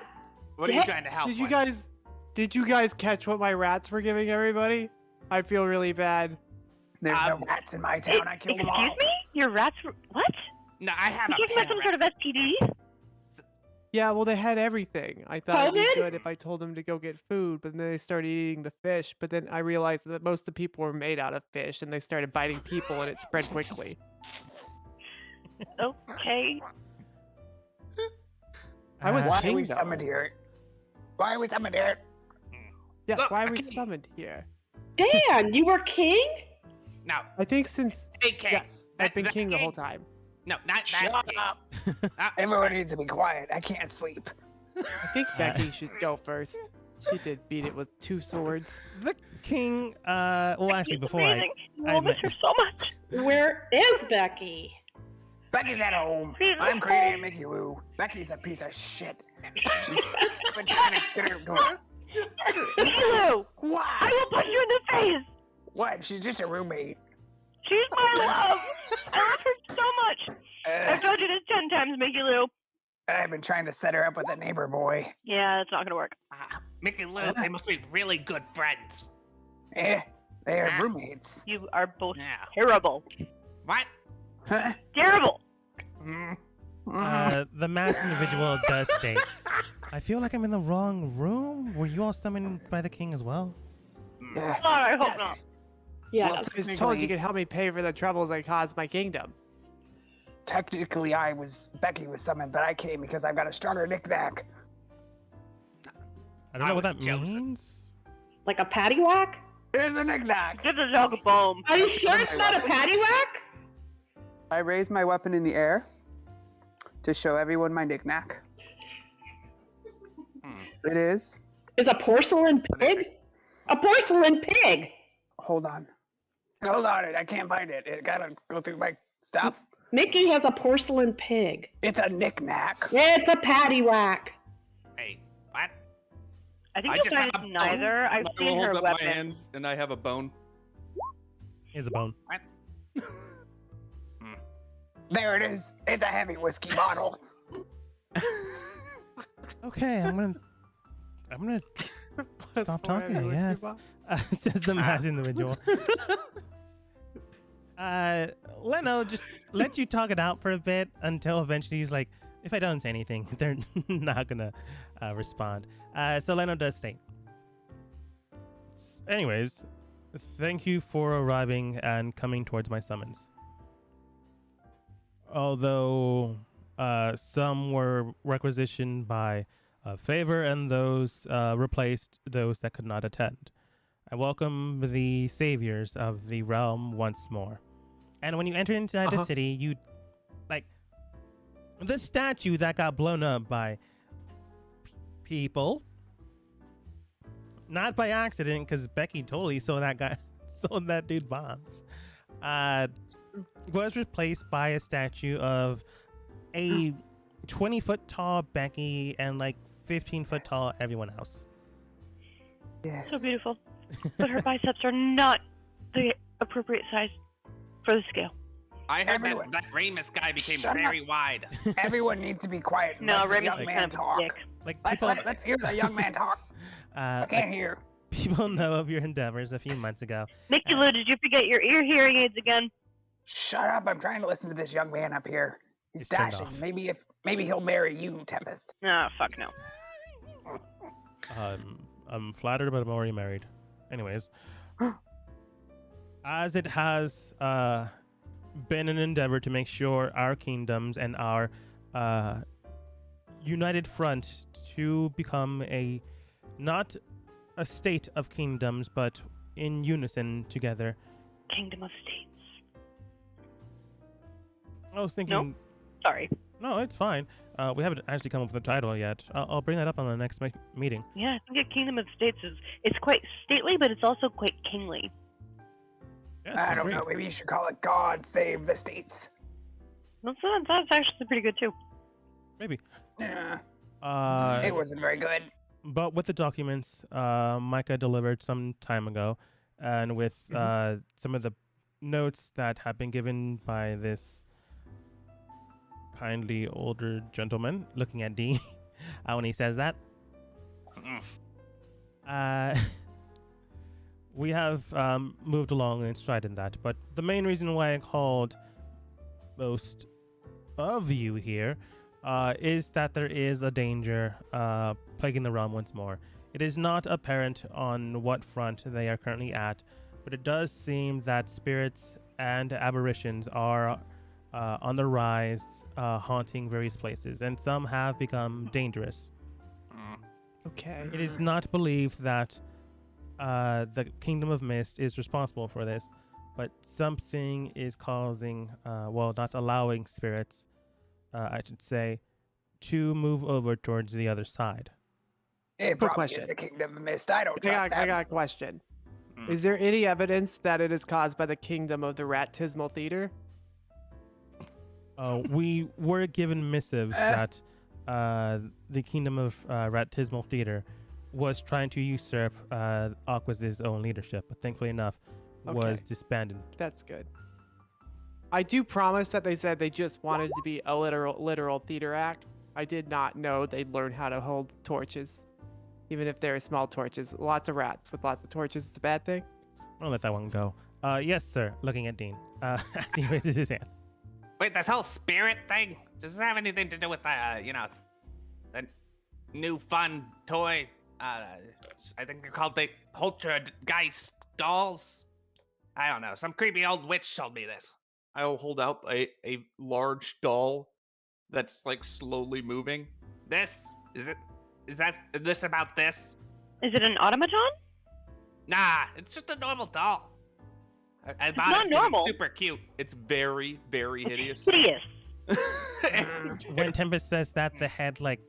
What are you trying to help Did you with? did you guys catch what my rats were giving everybody? I feel really bad. There's no Um, rats in my town. I killed them all. Excuse me? Your rats were what? No, I have You a talking about pet some rat. sort of STD? Yeah, well, they had everything. I thought it'd be COVID? good if I told them to go get food, but then they started eating the fish. But then I realized that most of the people were made out of fish, and they started biting people, and it spread quickly. Okay. I was Why are king, we though. summoned here? Why are we summoned here? Yes, Look, why are we okay. summoned here? Dan, you were king? No, I think since hey, king. yes, I've been That king the whole king? time. No, not Shut that king. up. Ah, Everyone needs to be quiet. I can't sleep. I think Becky should go first. She did beat it with 2 swords. The king. Well, actually, She's before I. amazing. I We'll miss met- her so much. Where is Becky? Becky's at home. She's I'm at creating home. Mickey Lou. Becky's a piece of shit. She's been trying to get her to Milo, I Why? will punch you in the face. What? She's just a roommate. She's my love. I love her so much. I've told you this 10 times, Mickey Lou. I've been trying to set her up with a neighbor boy. Yeah, it's not gonna work. Mickey and Lou, they must be really good friends. Eh, they are Ah. roommates. You are both Yeah. terrible. What? Huh? Terrible. Mm. The masked individual does state, I feel like I'm in the wrong room. Were you all summoned by the king as well? Yeah. God, I hope not. Yes. Yes. Well, I just told you technically- could help me pay for the troubles I caused my kingdom. Technically, Becky was summoned, but I came because I've got a stronger knick-knack. I don't know what was that chosen. means. Like a paddywhack? Here's a knick-knack. Give the dog a bone. Are you sure it's not a paddywhack? I raise my weapon in the air to show everyone my knick-knack. Hmm. It is. Is a porcelain pig? A porcelain pig! Hold on. Hold on, I can't find it. It gotta go through my stuff. Mickey has a porcelain pig. It's a knick-knack. It's a paddywhack. Hey, what? I think I you'll just find have it's a bone. neither. I've I will seen her hold up my weapon. hands, and I have a bone. Here's a bone. There it is. It's a heavy whiskey bottle. Okay, I'm gonna stop talking, I guess. Says the masked individual. Leno just let you talk it out for a bit until eventually he's like, if I don't say anything, they're not gonna respond. So Leno does state. Anyways, thank you for arriving and coming towards my summons. although some were requisitioned by favor and those replaced those that could not attend. I welcome the saviors of the realm once more. And when you enter inside the city, you like the statue that got blown up by people, not by accident, because Becky totally sold that dude bombs. Was replaced by a statue of a 20-foot tall Becky and like 15-foot tall everyone else. Yes. So beautiful. But her biceps are not the appropriate size for the scale. I heard Everyone- that Ramus guy became Shut very wide. Everyone needs to be quiet. And No, let the Remy young is man kind of a talk. dick. Like Let's hear the young man talk. I can't hear. people know of your endeavors a few months ago. Nicky Lou, did you forget your ear hearing aids again? Shut up! I'm trying to listen to this young man up here. He's He's turned dashing. off. Maybe he'll marry you, Tempest. Ah, fuck no. I'm flattered, but I'm already married. Anyways, as it has been an endeavor to make sure our kingdoms and our united front to become not a state of kingdoms, but in unison together. Kingdom of States. I was thinking. Sorry. No, it's fine. We haven't actually come up with a title yet. I'll bring that up on the next meeting. Yeah, I think a Kingdom of States it's quite stately, but it's also quite kingly. Yes, I don't agreed. know. Maybe you should call it God Save the States. That's actually pretty good too. Maybe. Yeah, Uh, it wasn't very good. But with the documents Micah delivered some time ago, and with some of the notes that have been given by this kindly older gentleman, looking at Dean when he says that, we have moved along in stride in that. But the main reason why I called most of you here is that there is a danger plaguing the realm once more. It is not apparent on what front they are currently at, but it does seem that spirits and aberrations are on the rise, haunting various places, and some have become dangerous. Okay. It is not believed that the Kingdom of Mist is responsible for this, but something is causing, not allowing spirits, I should say, to move over towards the other side. It Quick probably question. is the Kingdom of Mist. I don't trust I that. got a question. Hmm. Is there any evidence that it is caused by the kingdom of the Ratismal Theater? We were given missives that the Kingdom of Ratismal Theater was trying to usurp Aqua's own leadership, but thankfully enough, was Okay. disbanded. That's good. I do promise that they said they just wanted to be a literal theater act. I did not know they'd learn how to hold torches, even if they're small torches. Lots of rats with lots of torches is a bad thing. I'll let that one go. Yes, sir. Looking at Dean, as he raises his hand. Wait, this whole spirit thing, does this have anything to do with, the new fun toy? I think they're called the Poltergeist dolls. I don't know. Some creepy old witch told me this. I'll hold out a large doll that's like slowly moving. This is this about this? Is it an automaton? Nah, it's just a normal doll. I bought not it 'cause normal. It's super cute. It's very, very hideous. Hideous. And- When Tempest says that, the head like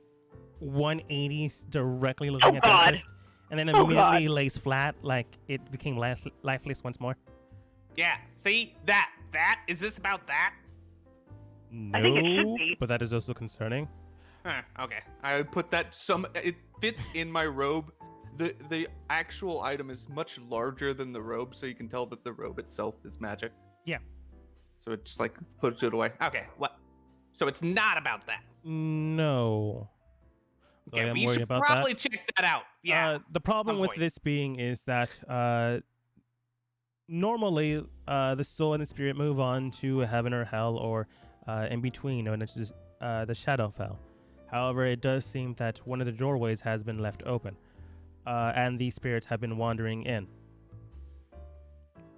180 directly looking at God. Tempest, and then Oh, immediately lays flat, like it became lifeless once more. yeah, see that is this about that? No, I think it should be. but that is also concerning. Okay. I put that it fits in my robe. The actual item is much larger than the robe, so you can tell that the robe itself is magic. Yeah. So it just like puts it away. Okay. What? So it's not about that. No. So I Okay, am we worried should about probably that. check that out. Yeah. The problem on with point. this being is that normally the soul and the spirit move on to heaven or hell or in between, known as the Shadowfell. However, it does seem that one of the doorways has been left open, and these spirits have been wandering in.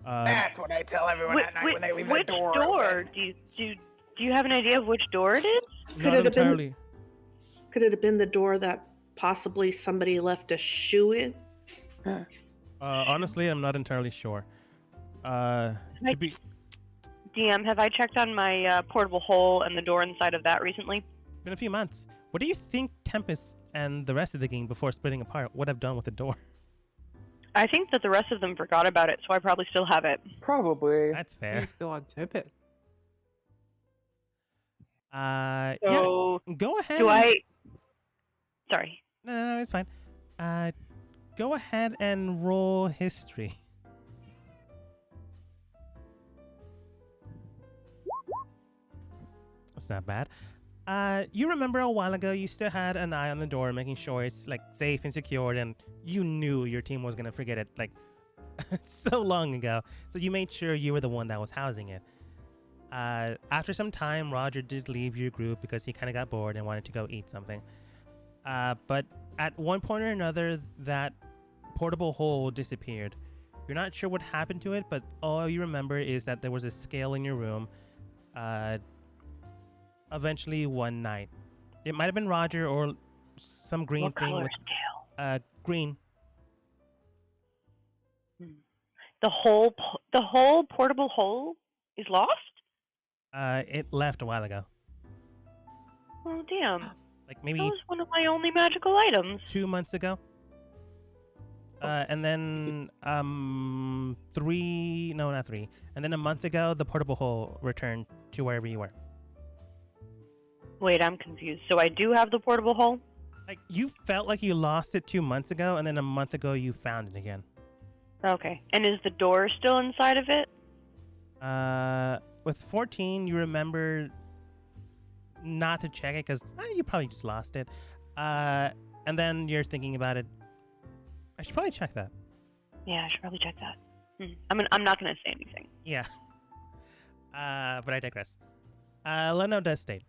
That's what I tell everyone at night when they leave the which door. door open. do Do you have an idea of which door it is? Could Not it have been- entirely. Could it have been the door that possibly somebody left a shoe in? Honestly, I'm not entirely sure. To be DM, have I checked on my portable hole and the door inside of that recently? been a few months. What do you think Tempest and the rest of the gang, before splitting apart, would have done with the door? I think that the rest of them forgot about it, so I probably still have it. Probably. That's fair. He's still on Tempest. So, yeah. Go ahead. do and- I... Sorry. No, it's fine. Go ahead and roll history. That's not bad. You remember a while ago you still had an eye on the door, making sure it's like safe and secured, and you knew your team was gonna forget it like so long ago. So you made sure you were the one that was housing it. After some time, Roger did leave your group because he kind of got bored and wanted to go eat something. But at one point or another, that portable hole disappeared. You're not sure what happened to it, but all you remember is that there was a scale in your room. Eventually, one night, it might have been Roger or some green What thing color with scale? green. The whole portable hole is lost? It left a while ago, Oh, damn. like maybe That was one of my only magical items. 2 months ago. And then not 3. And then a month ago, the portable hole returned to wherever you were. Wait, I'm confused. So I do have the portable hole? Like you felt like you lost it 2 months ago, and then a month ago you found it again. Okay. And is the door still inside of it? With 14, you remember not to check it because you probably just lost it. And then you're thinking about it. I should probably check that. Yeah, I should probably check that. I'm not going to say anything. Yeah. But I digress. Leno does state,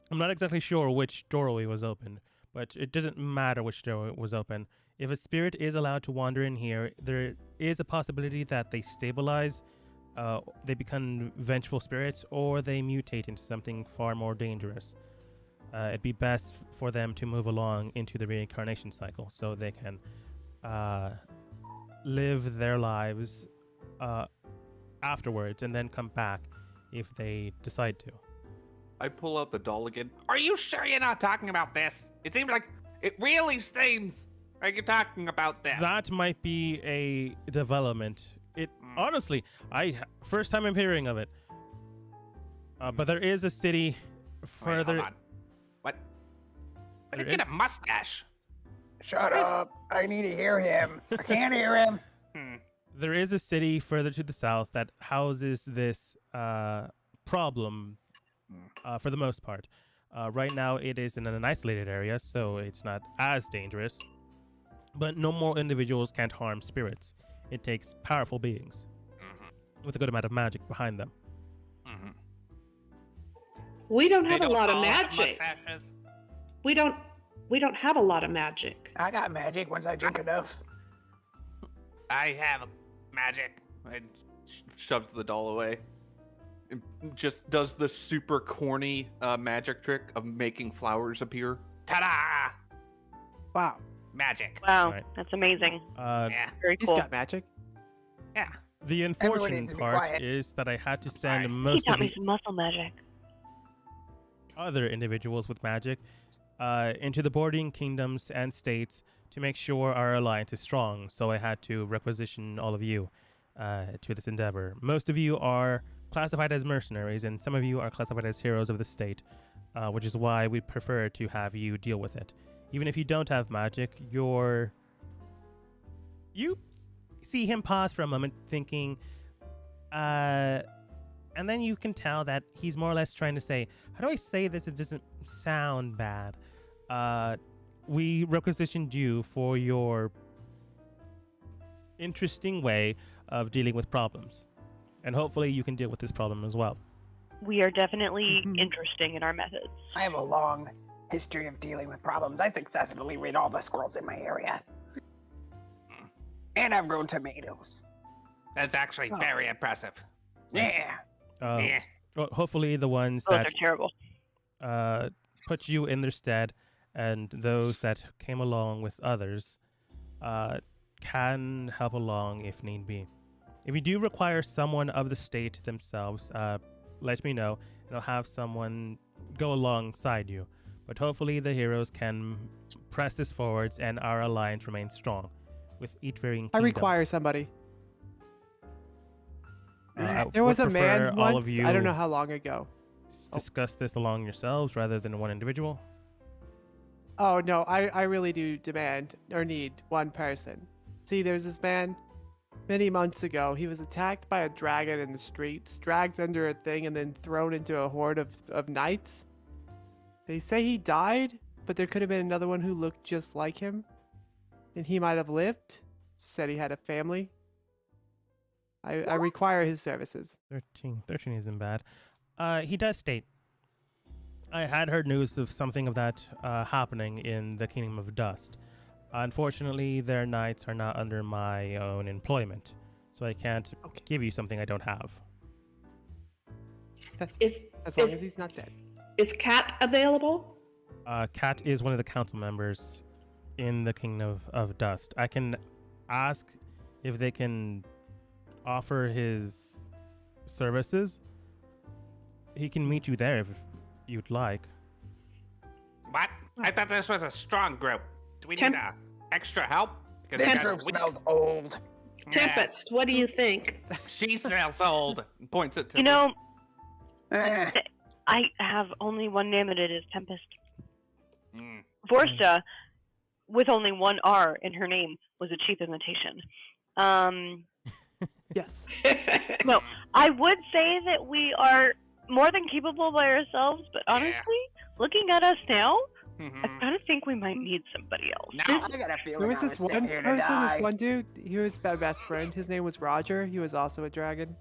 I'm not exactly sure which doorway was open, but it doesn't matter which doorway was open. If a spirit is allowed to wander in here, there is a possibility that they stabilize, they become vengeful spirits, or they mutate into something far more dangerous. It'd be best for them to move along into the reincarnation cycle so they can live their lives afterwards and then come back if they decide to. I pull out the doll again. Are you sure you're not talking about this? It really seems like you're talking about this. That might be a development. It honestly, first time I'm hearing of it. But there is a city Wait, further. hold on. What? I There didn't get a mustache. Shut up. I need to hear him. I can't hear him. There is a city further to the south that houses this problem for the most part. Right now, it is in an isolated area, so it's not as dangerous. But no more individuals can't harm spirits. It takes powerful beings with a good amount of magic behind them. We don't have They a lot of all have magic. mustaches? We don't have a lot of magic. I got magic once I drink enough. I have magic. And shoves the doll away. It just does the super corny magic trick of making flowers appear. Ta-da! Wow. Magic. Wow, Right. that's amazing. Yeah. Very He's cool. got magic. Yeah. The needs unfortunate to be part quiet. is that I had to Sorry. send He most of taught me the some muscle magic. other individuals with magic into the bordering kingdoms and states to make sure our alliance is strong. So I had to requisition all of you to this endeavor. Most of you are classified as mercenaries, and some of you are classified as heroes of the state, which is why we prefer to have you deal with it. Even if you don't have magic, you see him pause for a moment, thinking, and then you can tell that he's more or less trying to say, how do I say this? It doesn't sound bad. We requisitioned you for your interesting way of dealing with problems. And hopefully you can deal with this problem as well. We are definitely interesting in our methods. I have a long history of dealing with problems. I successfully rid all the squirrels in my area. And I've grown tomatoes. That's actually Oh. very impressive. Yeah. Uh, Yeah. well, hopefully the ones Those that are terrible. put you in their stead, and those that came along with others can help along if need be. If you do require someone of the state themselves, let me know, and I'll have someone go alongside you. But hopefully the heroes can press this forwards and our alliance remains strong with each varying I kingdom. require somebody. I There was would a prefer man all once. of you I don't know how long ago. discuss this along yourselves rather than one individual. Oh no, I really do demand or need one person. See, there's this man many months ago. He was attacked by a dragon in the streets, dragged under a thing, and then thrown into a horde of knights. They say he died, but there could have been another one who looked just like him. And he might have lived. Said he had a family. I require his services. 13 isn't bad. He does state, I had heard news of something of that happening in the Kingdom of Dust. Unfortunately, their knights are not under my own employment, so I can't give you something I don't have. Is As long as he's not dead. is Cat available? Kat is one of the council members in the Kingdom of Dust. I can ask if they can offer his services. He can meet you there if you'd like. What? I thought this was a strong group. Do we need Temp- extra help? Because This we got- group we- smells old. Tempest, what do you think? She smells old. Points at You Tempest. know, Eh, I have only one name, and it is Tempest. Mm. Vorsta, with only one R in her name, was a cheap imitation. Yes. No, I would say that we are more than capable by ourselves, but honestly, looking at us now, I Mhm. kind of think we might need somebody else. No. I got a feeling There was I this was one sent here to person, this die. one dude. He was my best friend. His name was Roger. He was also a dragon.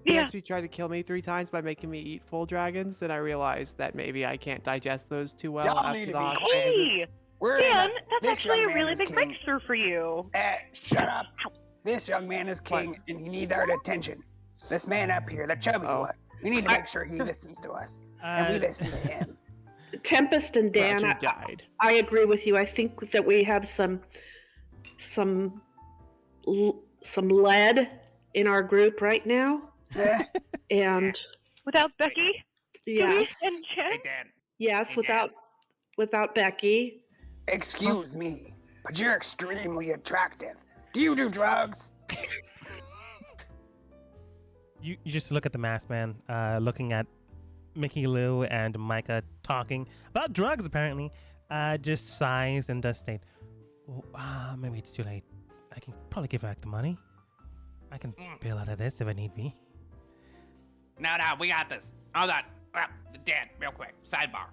He Yeah, actually tried to kill me 3 times by making me eat full dragons, and I realized that maybe I can't digest those too well Y'all after need the to be hospital visit. hey, We're in Dan, a- that's this actually young a man really is big king. breakthrough for you. Shut up. This young man is king, and he needs our attention. This man up here, the chubby Oh. one, we need to make sure he listens to us, and we listen to him. Tempest and Dan, Roger died. I agree with you. I think that we have some lead in our group right now, Eh, and Without Becky, yes, and Hey, Jen, Dan. yes, Hey, without Becky. excuse me, but you're extremely attractive. Do you do drugs? You just look at the masked man, looking at Mickey Lou and Micah talking about drugs, apparently. Just sighs and does state, maybe it's too late. I can probably give back the money. I can bail out of this if I need be. No, we got this. Hold on. Dan, real quick. Sidebar.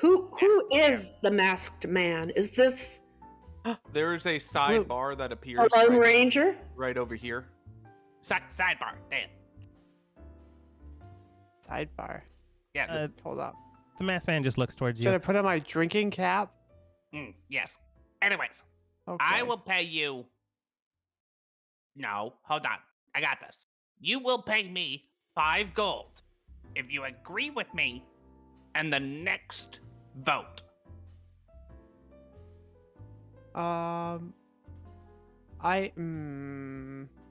Who is the masked man? Is this There is a sidebar that appears a Lone right, Ranger? right over here. Sidebar, Dan. Sidebar. Yeah. Hold up. The masked man just looks towards Should I you. put on my drinking cap? Yes. Anyways, Okay. I will pay you. No, hold on. I got this. You will pay me 5 gold if you agree with me and the next vote. I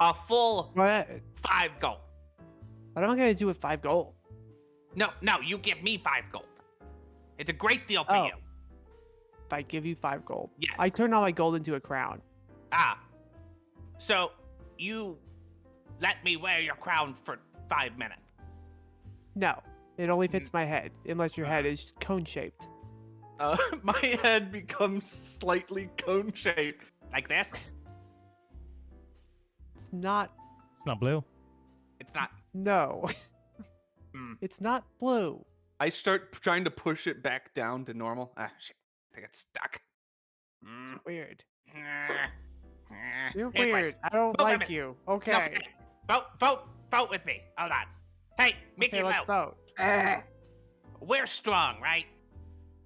A full what 5 gold. what am I gonna do with 5 gold? No, you give me 5 gold. It's a great deal for Oh. you. If I give you 5 gold. Yes. I turn all my gold into a crown. So you let me wear your crown for 5 minutes. No. It only fits my head, unless your head is cone shaped. My head becomes slightly cone shaped. Like this? It's not It's not blue. It's not. no. Hmm. It's not blue. I start trying to push it back down to normal. Shit. I think it's stuck. It's weird. Anyways, You're weird. I don't vote like with me. you. No, Okay. vote with me. Hold on. Hey, Mickey Okay, let's Lou, vote. we're strong, right?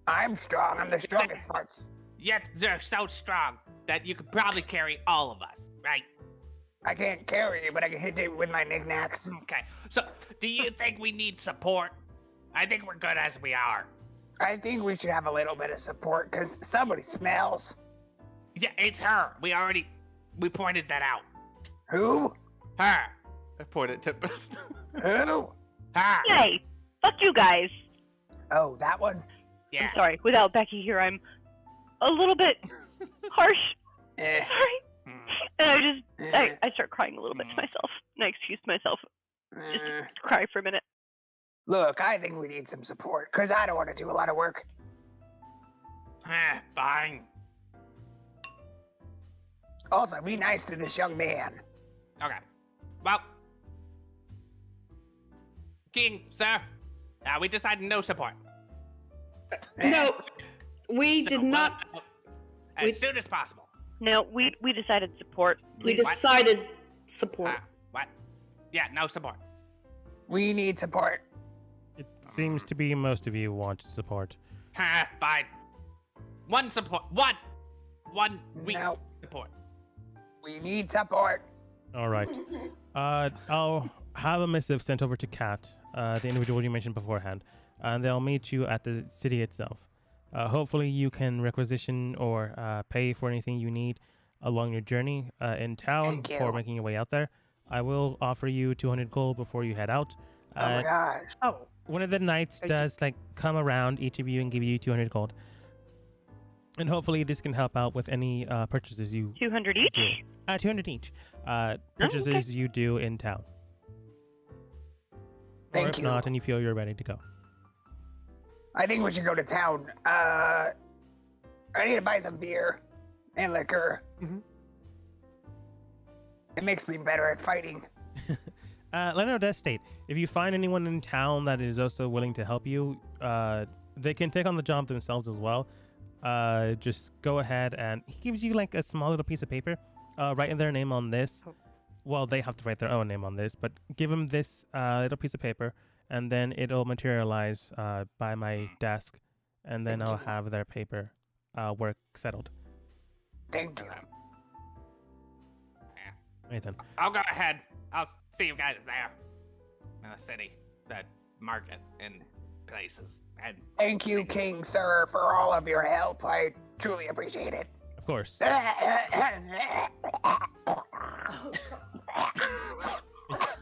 I'm strong. I'm the strongest parts. Yet they're so strong that you could probably carry all of us, right? I can't carry it, but I can hit it with my knickknacks. Okay. So, do you think we need support? I think we're good as we are. I think we should have a little bit of support because somebody smells. Yeah, it's her. We pointed that out. Who? Her. I point at Tempest. Who? Her. Hey, fuck you guys. Oh, that one? Yeah. I'm sorry. Without Becky here, I'm a little bit harsh. Eh. Sorry. Mm. And I start crying a little bit to myself. And I excuse myself. Just Eh. to cry for a minute. Look, I think we need some support because I don't want to do a lot of work. Fine. Also, be nice to this young man. Okay. Well, King, sir, we decided no support. No, we So, did not. as we- soon as possible. No, we decided support. We What? decided support. What? Yeah, no support. We need support. It seems to be most of you want support. Fine. One support. One week No, support. we need support. All right. I'll have a missive sent over to Kat, the individual you mentioned beforehand, and they'll meet you at the city itself. Hopefully, you can requisition or pay for anything you need along your journey in town Thank for you. making your way out there. I will offer you 200 gold before you head out. Oh my gosh. Oh, One of the knights Thank you. does like come around each of you and give you 200 gold. And hopefully this can help out with any purchases you 200 each? do. 200 each. Purchases you do in town. Or Thank if you. not, and you feel you're ready to go. I think we should go to town. I need to buy some beer and liquor. Mhm. It makes me better at fighting. Leno does state, if you find anyone in town that is also willing to help you, they can take on the job themselves as well. Just go ahead and he gives you like a small little piece of paper, writing their name on this. Oh. Well, they have to write their own name on this, but give them this little piece of paper, and then it'll materialize by my desk, and then Thank I'll you. have their paper work settled. Thank you. Nathan. I'll go ahead. I'll see you guys there. In the city, the market, and places. And Thank you, King Sir, for all of your help. I truly appreciate it. Of course.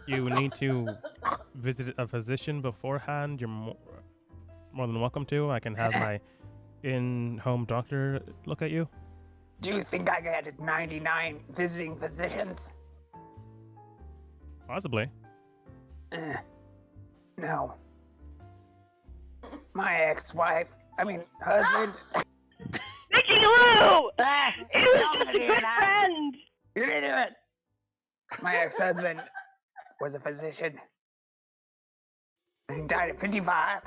You need to visit a physician beforehand. You're more than welcome to. I can have my in-home doctor look at you. Do you think I get 99 visiting physicians? Possibly. No. My ex-wife, husband. Mickey Lou! Ah, He was y'all just gonna a do good it, huh? friend! You didn't do it. My ex-husband was a physician. He died at 55,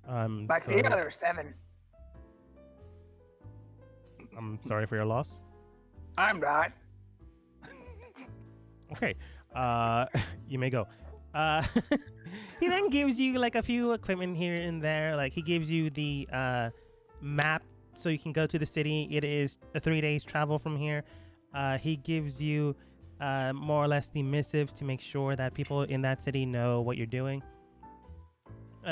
like sorry. the other 7. I'm sorry for your loss. I'm not. Okay. You may go. He then gives you like a few equipment here and there. Like he gives you the map so you can go to the city. It is a 3 days travel from here. He gives you more or less the missives to make sure that people in that city know what you're doing.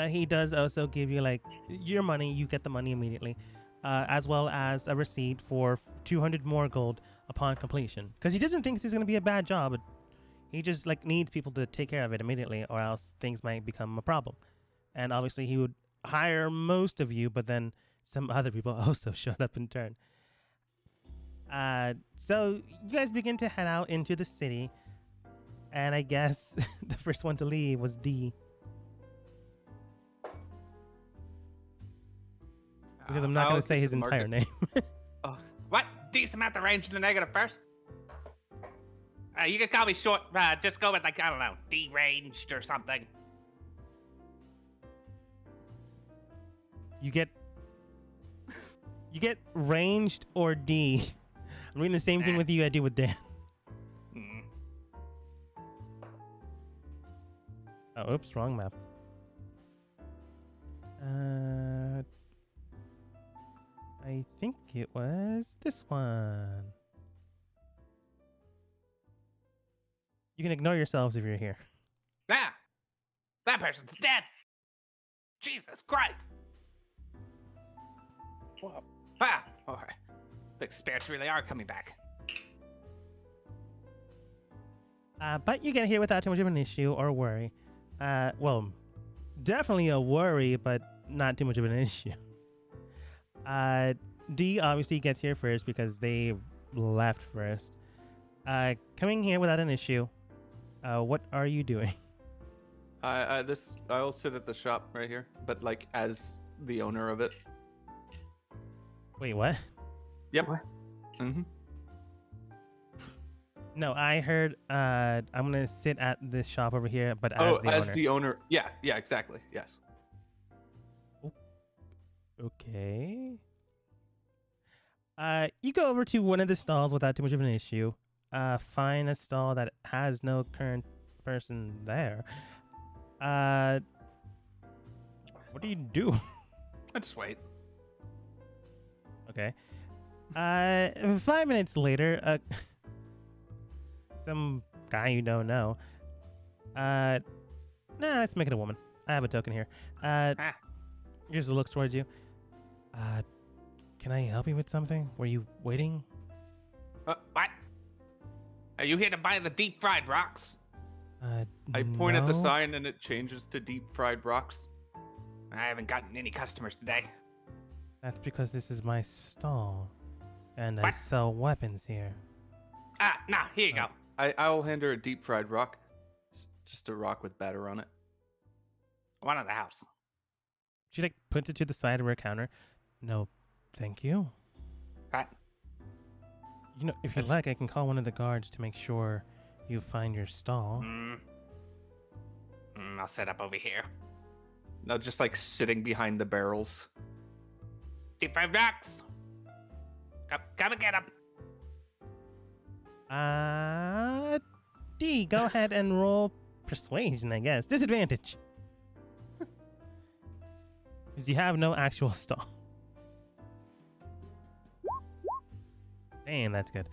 He does also give you like your money. You get the money immediately, as well as a receipt for 200 more gold upon completion. Because he doesn't think this is going to be a bad job. But he just like needs people to take care of it immediately, or else things might become a problem. And obviously, he would hire most of you, but then some other people also showed up in turn. So you guys begin to head out into the city, and I guess the first one to leave was D. Because I'm not I'll going to say get his to the entire market. name. what? Decent amount of range in the negative first? You can call me short. Just go with like, I don't know, deranged or something. You get ranged or D. I'm reading the same thing Nah. with you I do with Dan. Hmm. Oh, oops, wrong map. I think it was this one. You can ignore yourselves if you're here. Ah, that person's dead. Jesus Christ. Whoa. Ah, okay. The spirits really are coming back. But you get here without too much of an issue or worry. Well, definitely a worry, but not too much of an issue. D obviously gets here first because they left first. Coming here without an issue. What are you doing? I'll sit at the shop right here, but like as the owner of it. Wait, what? Yep. What? Mm-hmm. No, I heard. I'm gonna sit at this shop over here, but as Oh, the as owner. the owner. Yeah, exactly. Yes. Okay. You go over to one of the stalls without too much of an issue. Find a stall that has no current person there. What do you do? I just wait. Okay. 5 minutes later, some guy you don't know. Nah, let's make it a woman. I have a token here. Just looks towards you. Can I help you with something? Were you waiting? What? Are you here to buy the deep fried rocks? I point at the no. sign and it changes to deep fried rocks. I haven't gotten any customers today. That's because this is my stall, and I What? sell weapons here. No, here you go. I'll hand her a deep fried rock. It's just a rock with batter on it. One of the house. She like puts it to the side of her counter. No, thank you. What? You know, if you like, I can call one of the guards to make sure you find your stall. I'll set up over here. No, just like sitting behind the barrels. Deep fried rocks. Come and get them. D, go ahead and roll persuasion, I guess. Disadvantage. Because you have no actual stall. Dang, that's good.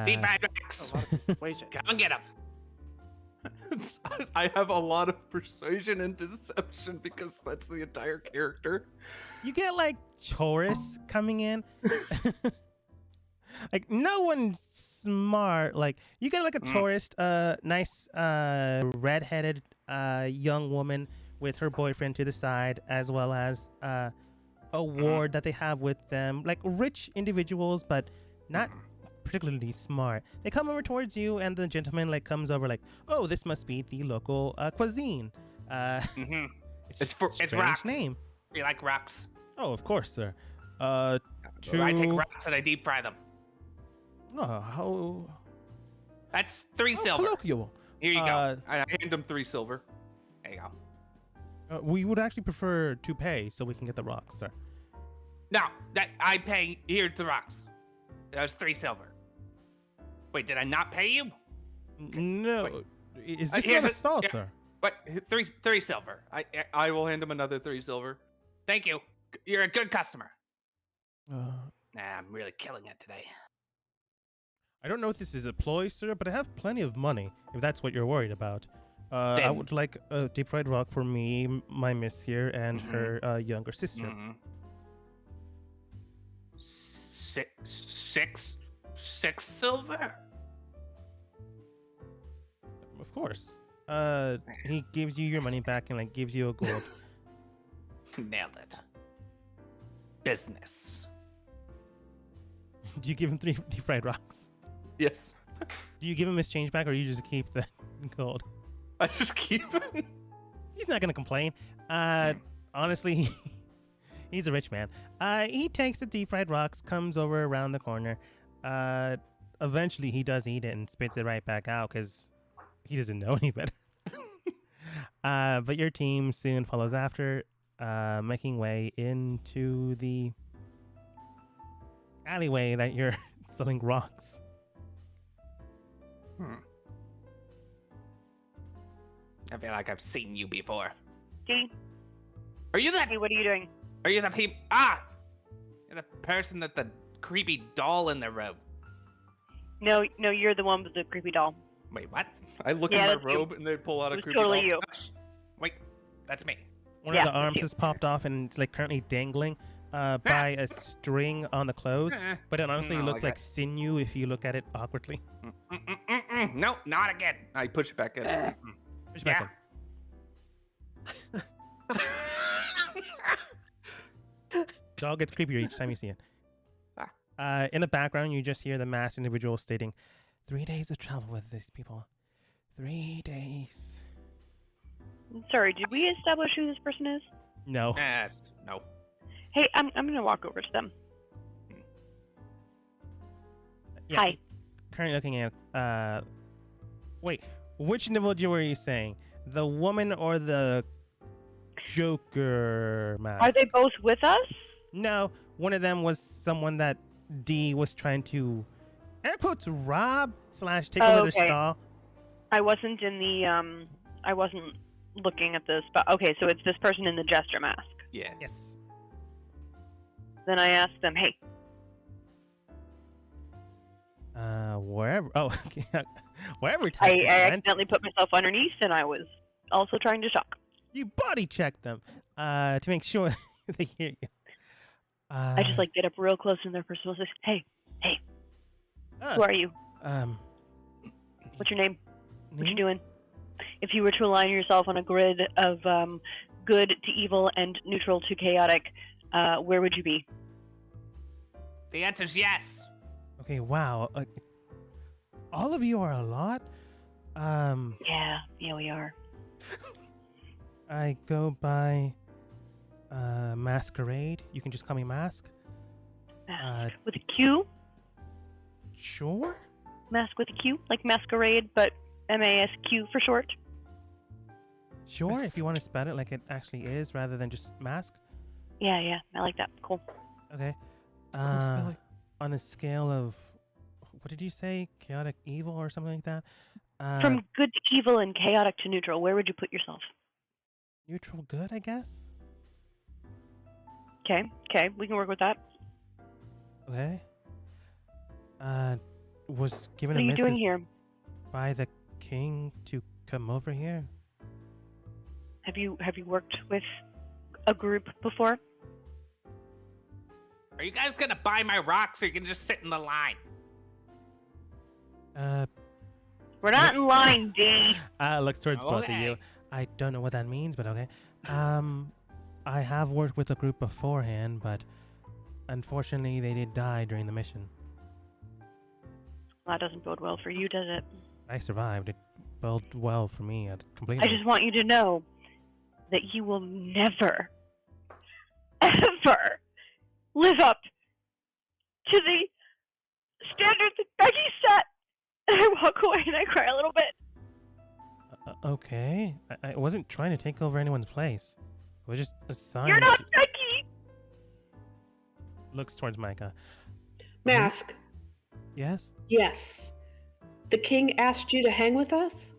Deep fried rocks. A lot of persuasion. Come and get them. I have a lot of persuasion and deception because that's the entire character. You get like tourists coming in. Like no one's smart. Like you get like a tourist, nice redheaded young woman with her boyfriend to the side, as well as a ward that they have with them. Like rich individuals, but not particularly smart. They come over towards you, and the gentleman like comes over like, "Oh, this must be the local cuisine." It's strange rocks. name. You like rocks? Oh, of course, sir. I take rocks and I deep fry them. Oh, how That's 3 silver. colloquial. Here you go. I hand him 3 silver. There you go. We would actually prefer to pay so we can get the rocks, sir. No, that I pay. Here's the rocks. That was 3 silver. Wait, did I not pay you? No, is this here's not a a- stall, yeah. sir? What? 3 silver. I will hand him another 3 silver. Thank you. You're a good customer. Uh, Nah, I'm really killing it today. I don't know if this is a ploy, sir, but I have plenty of money, if that's what you're worried about. I Then- would like a deep fried rock for me, my miss here, and her younger sister. Mhm. 6 silver? Of course. He gives you your money back and like gives you a gold. Nailed it. Business. Do you give him 3 deep fried rocks? Yes. Do you give him his change back, or you just keep the gold? I just keep it. He's not gonna complain. Honestly, he's a rich man. He takes the deep fried rocks, comes over around the corner. Eventually, he does eat it and spits it right back out because he doesn't know any better. But your team soon follows after, making way into the alleyway that you're selling rocks. I feel like I've seen you before. D, Are you that? hey, what are you doing? Are you the people? You're the person that the creepy doll in the room. No, you're the one with the creepy doll. Wait, what? I look Yeah, in my that's you. robe and they pull out a It was creepy totally doll. you. Wait, that's me. One Yeah, of the that's arms you. has popped off and it's like currently dangling by a string on the clothes. Eh, But it honestly no, looks I like sinew if you look at it awkwardly. No, not again. I push it back in. Push it back Yeah. in. Dog gets creepier each time you see it. In the background, you just hear the masked individual stating, 3 days of travel with these people. 3 days. Sorry, did we establish who this person is? No. Yes. No. Hey, I'm gonna walk over to them. Yeah, Hi. Currently looking at, wait, which individual were you saying? The woman or the Joker mask? Are they both with us? No, one of them was someone that D was trying to, air quotes, rob / take Oh, over okay. their stall. I wasn't in the I wasn't looking at this, but okay, so it's this person in the jester mask. Yeah. Yes. Then I asked them, hey, Wherever. Oh, okay. Wherever. I type it went, accidentally put myself underneath, and I was also trying to shock. you body check them, to make sure they hear you. I just like get up real close in their personal space. Hey, who are you? What's your name? What you doing? If you were to align yourself on a grid of good to evil and neutral to chaotic, where would you be? The answer's yes. Okay, wow. All of you are a lot. Yeah, we are. I go by Masquerade. You can just call me Mask. Mask with a Q? Sure. Mask with a Q? Like masquerade, but MASQ for short? Sure, if you want to spell it like it actually is rather than just Mask. Yeah, I like that. Cool. Okay. Cool spelling. On a scale of, what did you say? Chaotic evil or something like that? From good to evil and chaotic to neutral, where would you put yourself? Neutral good, I guess? Okay, we can work with that. Okay. Was given What are a you doing message here? by the king to come over here. Have you worked with a group before? Are you guys gonna buy my rocks, or you can just sit in the line? We're not in line, D. Looks towards both of you. Okay. I don't know what that means, but okay. I have worked with a group beforehand, but unfortunately they did die during the mission. That doesn't bode well for you, does it? I survived. It boded well for me. Completely. I just want you to know that you will never, ever live up to the standards that Becky set. And I walk away and I cry a little bit. Okay. I wasn't trying to take over anyone's place. It was just a sign. You're not Becky! Looks towards Micah. Mask. Yes? Yes. The king asked you to hang with us?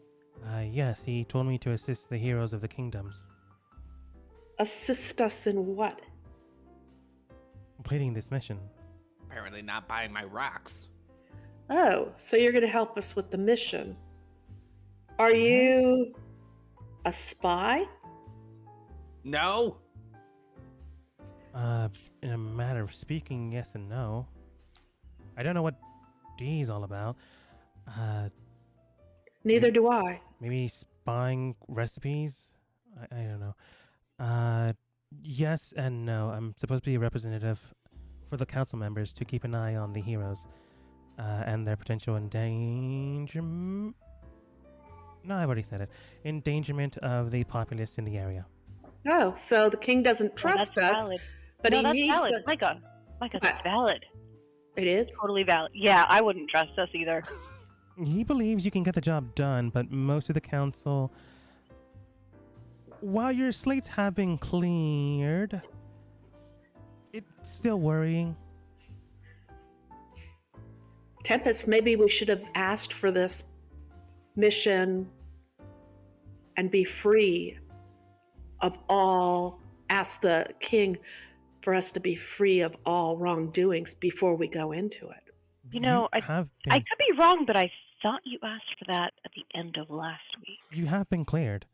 Yes, he told me to assist the heroes of the kingdoms. Assist us in what? Completing this mission. Apparently not buying my rocks. Oh, so you're going to help us with the mission. Are you a spy? No. In a matter of speaking, yes and no. I don't know what D's all about. Neither do I. Maybe spying recipes? I don't know. Yes and no. I'm supposed to be a representative for the council members to keep an eye on the heroes and their potential endangerment. No, I've already said it. Endangerment of the populace in the area. Oh, so the king doesn't Well, trust that's us, valid. but No, he that's needs valid. us. Micah, that's valid. It is? Totally valid. Yeah, I wouldn't trust us either. He believes you can get the job done, but most of the council, while your slates have been cleared, it's still worrying. Tempest, maybe we should have asked for this mission and be free of all, ask the king for us to be free of all wrongdoings before we go into it. You know, I have could be wrong, but I thought you asked for that at the end of last week. You have been cleared.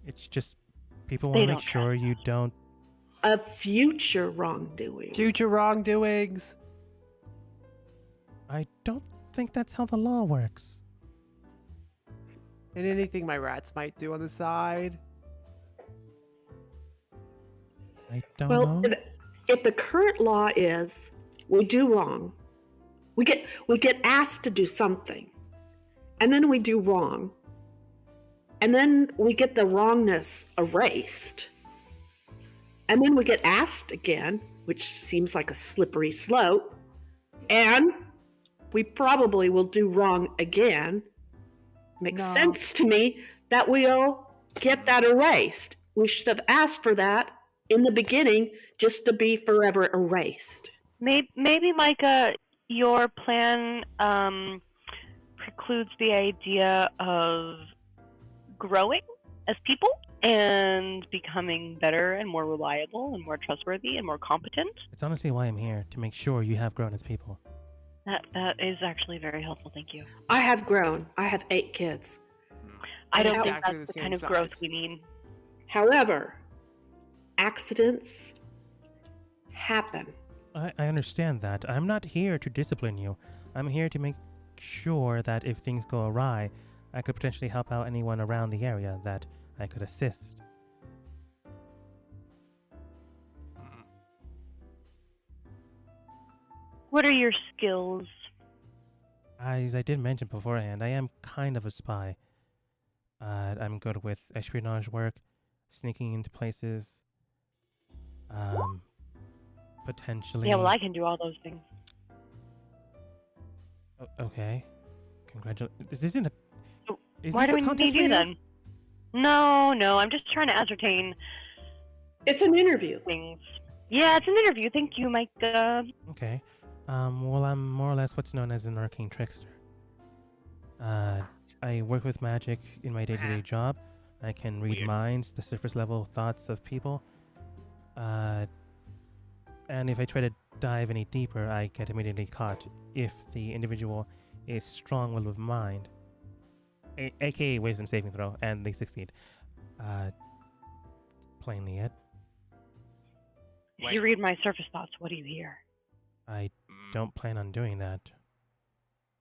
It's just people They want to make don't sure trust you us. don't. Of future wrongdoing. Future wrongdoings. I don't think that's how the law works. And anything my rats might do on the side. I don't Well, know. if the current law is we do wrong, we get asked to do something, and then we do wrong, and then we get the wrongness erased, and then we get asked again, which seems like a slippery slope, and we probably will do wrong again. Makes No. sense to me that we'll get that erased. We should have asked for that in the beginning just to be forever erased. Maybe Micah, your plan precludes the idea of growing as people and becoming better and more reliable and more trustworthy and more competent. It's honestly why I'm here, to make sure you have grown as people. That is actually very helpful. Thank you. I have grown. I have 8 kids. I don't think Exactly that's the the kind of same growth size. we need. However, accidents happen. I understand that. I'm not here to discipline you. I'm here to make sure that if things go awry, I could potentially help out anyone around the area that I could assist. What are your skills? As I did mention beforehand, I am kind of a spy. I'm good with espionage work, sneaking into places, potentially... Yeah, well, I can do all those things. Okay. Congratulations. Is this in a... So Is Why this do a we contest need for you then? No, I'm just trying to ascertain It's an interview. things. Yeah, it's an interview. Thank you, Micah. Okay. Well, I'm more or less what's known as an arcane trickster. I work with magic in my day-to-day job. I can read Weird. minds, the surface level thoughts of people. And if I try to dive any deeper, I get immediately caught if the individual is strong-willed of mind. AKA wisdom saving throw, and they succeed. Plainly it. If you read my surface thoughts, what do you hear? I don't plan on doing that.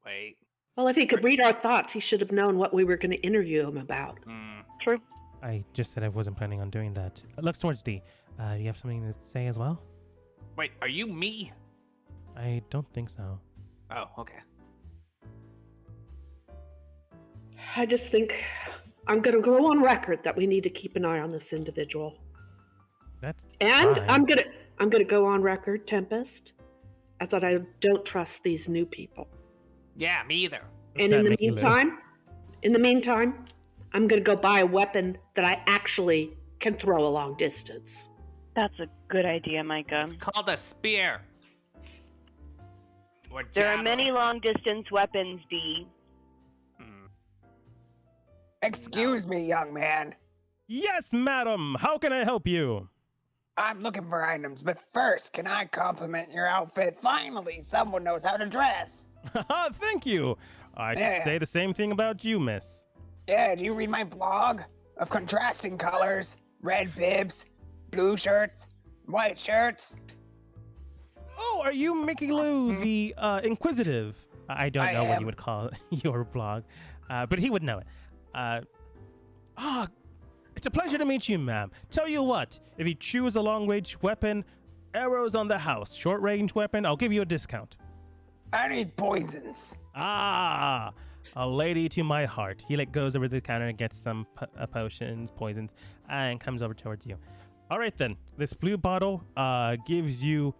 Wait. Well, if he could read our thoughts, he should have known what we were going to interview him about. True. I just said I wasn't planning on doing that. Looks towards D. Do you have something to say as well? Wait, are you me? I don't think so. Oh, okay. I just think I'm going to go on record that we need to keep an eye on this individual. That's And fine. I'm gonna go on record, Tempest, as that I don't trust these new people. Yeah, me either. What's And that in the make you, Lou? meantime, I'm gonna go buy a weapon that I actually can throw a long distance. That's a good idea, Micah. It's called a spear. Or There are javelin. many long-distance weapons, D. Excuse me, young man. Yes, madam. How can I help you? I'm looking for items, but first, can I compliment your outfit? Finally, someone knows how to dress. Thank you. I should Yeah. say the same thing about you, miss. Yeah, do you read my blog? Of contrasting colors, red bibs, blue shirts, white shirts. Oh, are you Mickey Lou, the Inquisitive? I don't I know what am. you would call your blog, but he would know it. It's a pleasure to meet you, ma'am. Tell you what, if you choose a long-range weapon, arrows on the house. Short-range weapon, I'll give you a discount. I need poisons. Ah, a lady to my heart. He goes over to the counter and gets some potions, poisons, and comes over towards you. All right then, this blue bottle gives you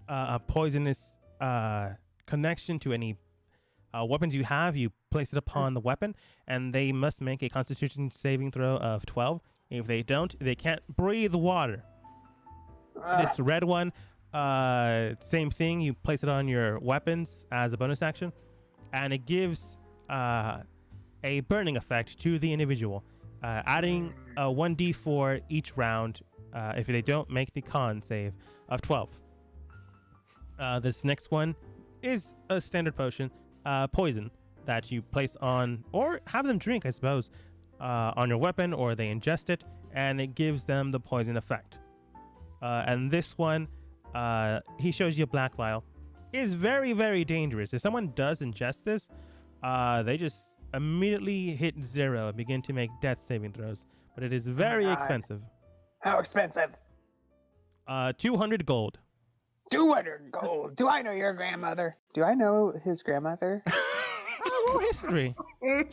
a poisonous connection to any weapons you have. You place it upon the weapon, and they must make a Constitution saving throw of 12. If they don't, they can't breathe water. This red one, same thing. You place it on your weapons as a bonus action, and it gives a burning effect to the individual, adding a 1d4 each round if they don't make the con save of 12. This next one is a standard potion, poison. that you place on, or have them drink, I suppose, on your weapon, or they ingest it, and it gives them the poison effect. And this one, he shows you a black vial, is very, very dangerous. If someone does ingest this, they just immediately hit 0 and begin to make death saving throws. But it is very expensive. How expensive? 200 gold. 200 gold. Do I know your grandmother? Do I know his grandmother? Roll history. Do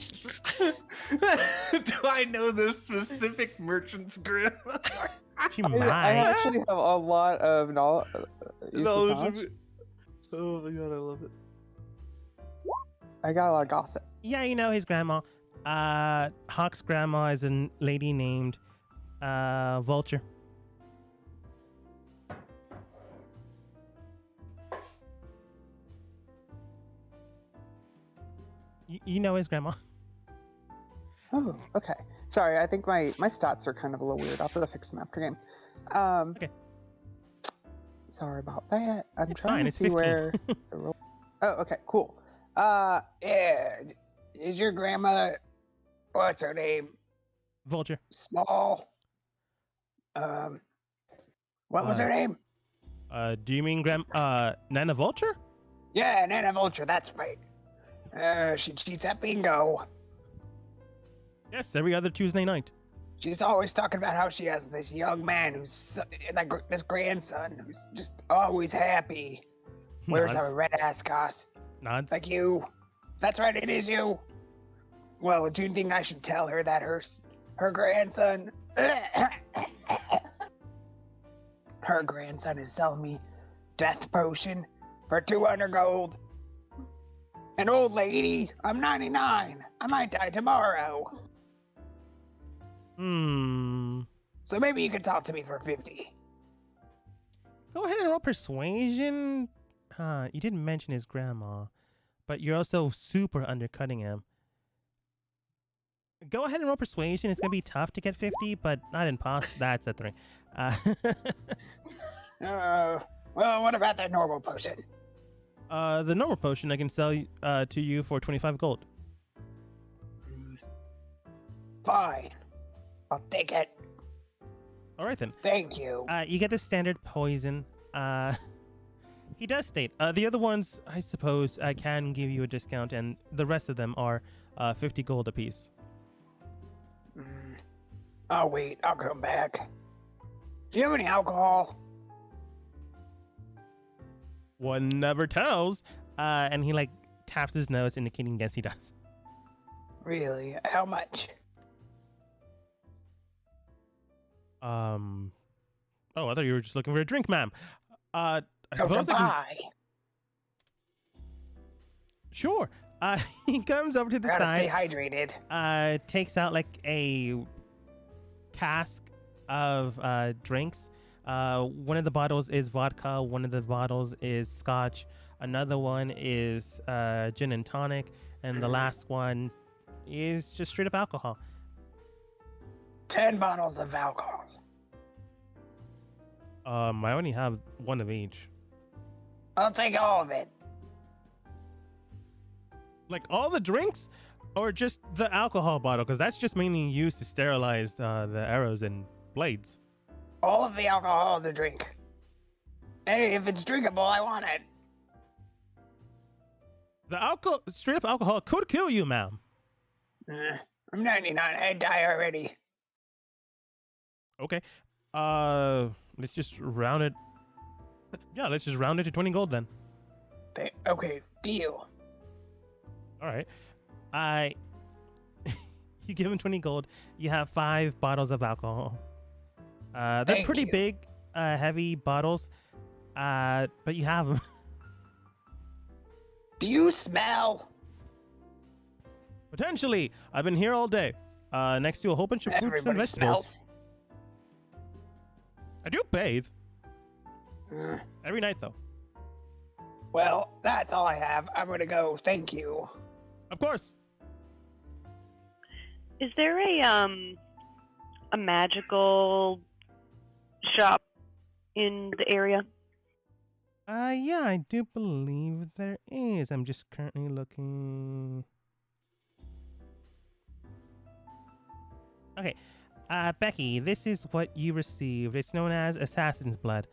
I know this specific merchant's grandmother? She I might. actually have a lot of knowledge. Knowledge. Oh my god, I love it. I got a lot of gossip. Yeah, you know his grandma. Hawk's grandma is a lady named Vulture. You know his grandma. Oh, okay. Sorry, I think my stats are kind of a little weird. I'll have to fix them after game. Okay. Sorry about that. I'm It's trying fine, to it's see 15. where. Oh, okay, cool. Yeah. Is your grandmother? What's her name? Vulture. Small. What was her name? Do you mean Nana Vulture? Yeah, Nana Vulture. That's right. She cheats at bingo. Yes, every other Tuesday night. She's always talking about how she has this young man this grandson who's just always happy. Wears Nods. a red ascot. Nods. Like you. That's right, it is you. Well, do you think I should tell her that her grandson her grandson is selling me death potion for 200 gold? An old lady, I'm 99. I might die tomorrow. So maybe you could talk to me for 50. Go ahead and roll persuasion. You didn't mention his grandma, but you're also super undercutting him. Go ahead and roll persuasion. It's gonna be tough to get 50, but not impossible. That's a 3. Well, what about that normal potion? The normal potion I can sell to you for 25 gold. Fine. I'll take it. All right then. Thank you. You get the standard poison. He does state the other ones, I suppose, I can give you a discount, and the rest of them are 50 gold apiece. I'll wait. I'll come back. Do you have any alcohol? One never tells. And he like taps his nose, indicating yes, he does. Really? How much? Oh, I thought you were just looking for a drink, ma'am. I Go to suppose I can. buy. Sure. He comes over to the Gotta stay side. hydrated. Takes out like a cask of drinks. One of the bottles is vodka. One of the bottles is scotch. Another one is gin and tonic, and the last one is just straight up alcohol. 10 bottles of alcohol. I only have one of each. I'll take all of it. Like all the drinks, or just the alcohol bottle? Because that's just mainly used to sterilize the arrows and blades. All of the alcohol to drink. And if it's drinkable, I want it. The alcohol, straight up alcohol, could kill you, ma'am. I'm 99. I'd die already. Okay. Let's just round it. Yeah, let's just round it to 20 gold then. Okay, deal. All right. You give him 20 gold. You have 5 bottles of alcohol. They're Thank pretty you. big, heavy bottles. But you have them. Do you smell? Potentially. I've been here all day. Next to a whole bunch of fruits and Everybody vegetables. smells. I do bathe. Uh, Every night, though. Well, that's all I have. I'm gonna go. Thank you. Of course. Is there a magical shop in the area? Yeah, I do believe there is. I'm just currently looking. Okay. Becky, this is what you received. It's known as Assassin's Blood.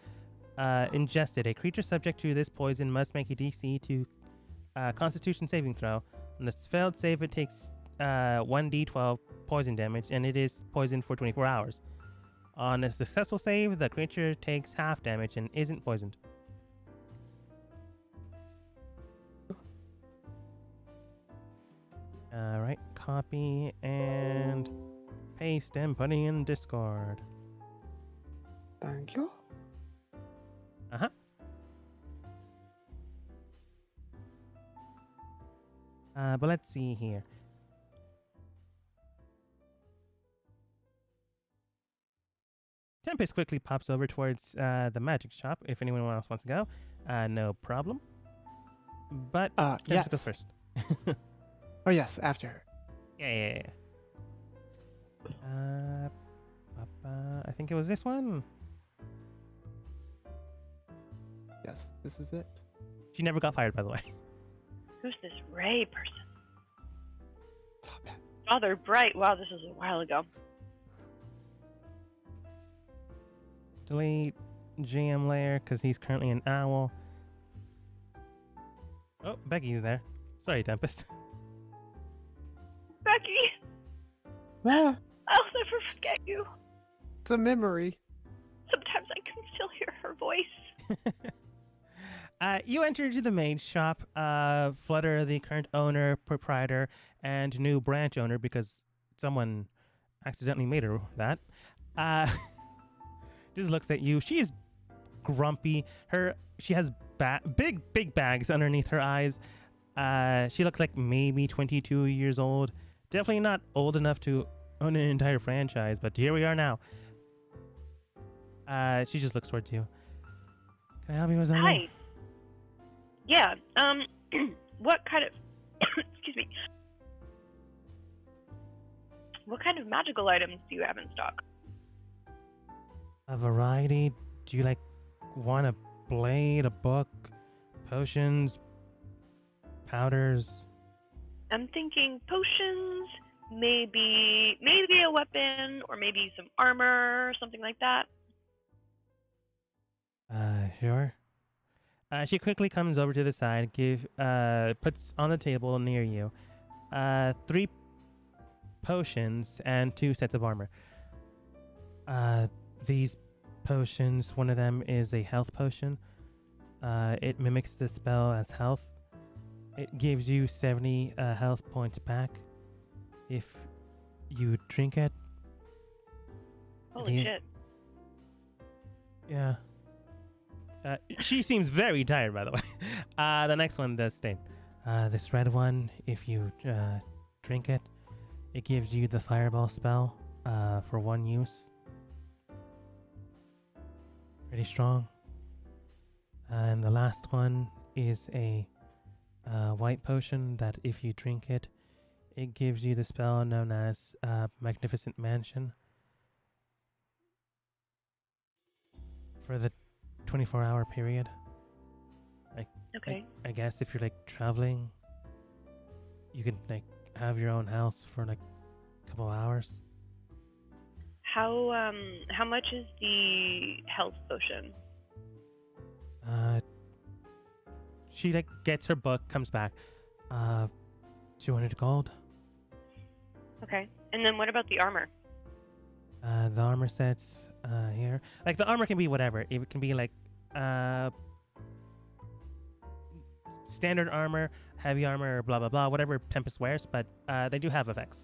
Ingested. A creature subject to this poison must make a DC to Constitution saving throw. On its failed save, it takes 1d12 poison damage, and it is poisoned for 24 hours. On a successful save, the creature takes half damage and isn't poisoned. Alright, copy and paste and putting in Discord. Thank you. Uh-huh. But let's see here. Tempest quickly pops over towards the magic shop if anyone else wants to go. No problem. But Tempest yes. go first. Oh yes, after her. Yeah. I think it was this one. Yes, this is it. She never got fired, by the way. Who's this Ray person? Stop it. Father Bright. Wow, this was a while ago. Delete GM layer because he's currently an owl. Oh, Becky's there. Sorry, Tempest. Becky, Ah, I'll never forget you. It's a memory. Sometimes I can still hear her voice. You enter into the maid shop. Flutter, the current owner, proprietor, and new branch owner, because someone accidentally made her that, just looks at you. She is grumpy. She has big bags underneath her eyes. She looks like maybe 22 years old. Definitely not old enough to own an entire franchise, but here we are now. She just looks towards you. Can I help you with something? Hi. Yeah. What kind of excuse me. What kind of magical items do you have in stock? A variety. Do you want a blade, a book, potions, powders? I'm thinking potions, maybe a weapon, or maybe some armor, or something like that. Sure. She quickly comes over to the side, puts on the table near you, 3 potions and 2 sets of armor. These potions, one of them is a health potion. It mimics the spell as health. It gives you 70 health points back if you drink it. Holy shit. Yeah. She seems very tired, by the way. The next one does stain. This red one, if you drink it, it gives you the fireball spell for 1 use. Pretty strong. And the last one is a white potion that if you drink it, it gives you the spell known as Magnificent Mansion. For the 24-hour period. Okay. I guess if you're traveling, you can have your own house for a couple hours. How much is the health potion? She gets her book, comes back. 200 gold. Okay. And then what about the armor? The armor sets here. The armor can be whatever. It can be standard armor, heavy armor, blah blah blah, whatever Tempest wears. But they do have effects.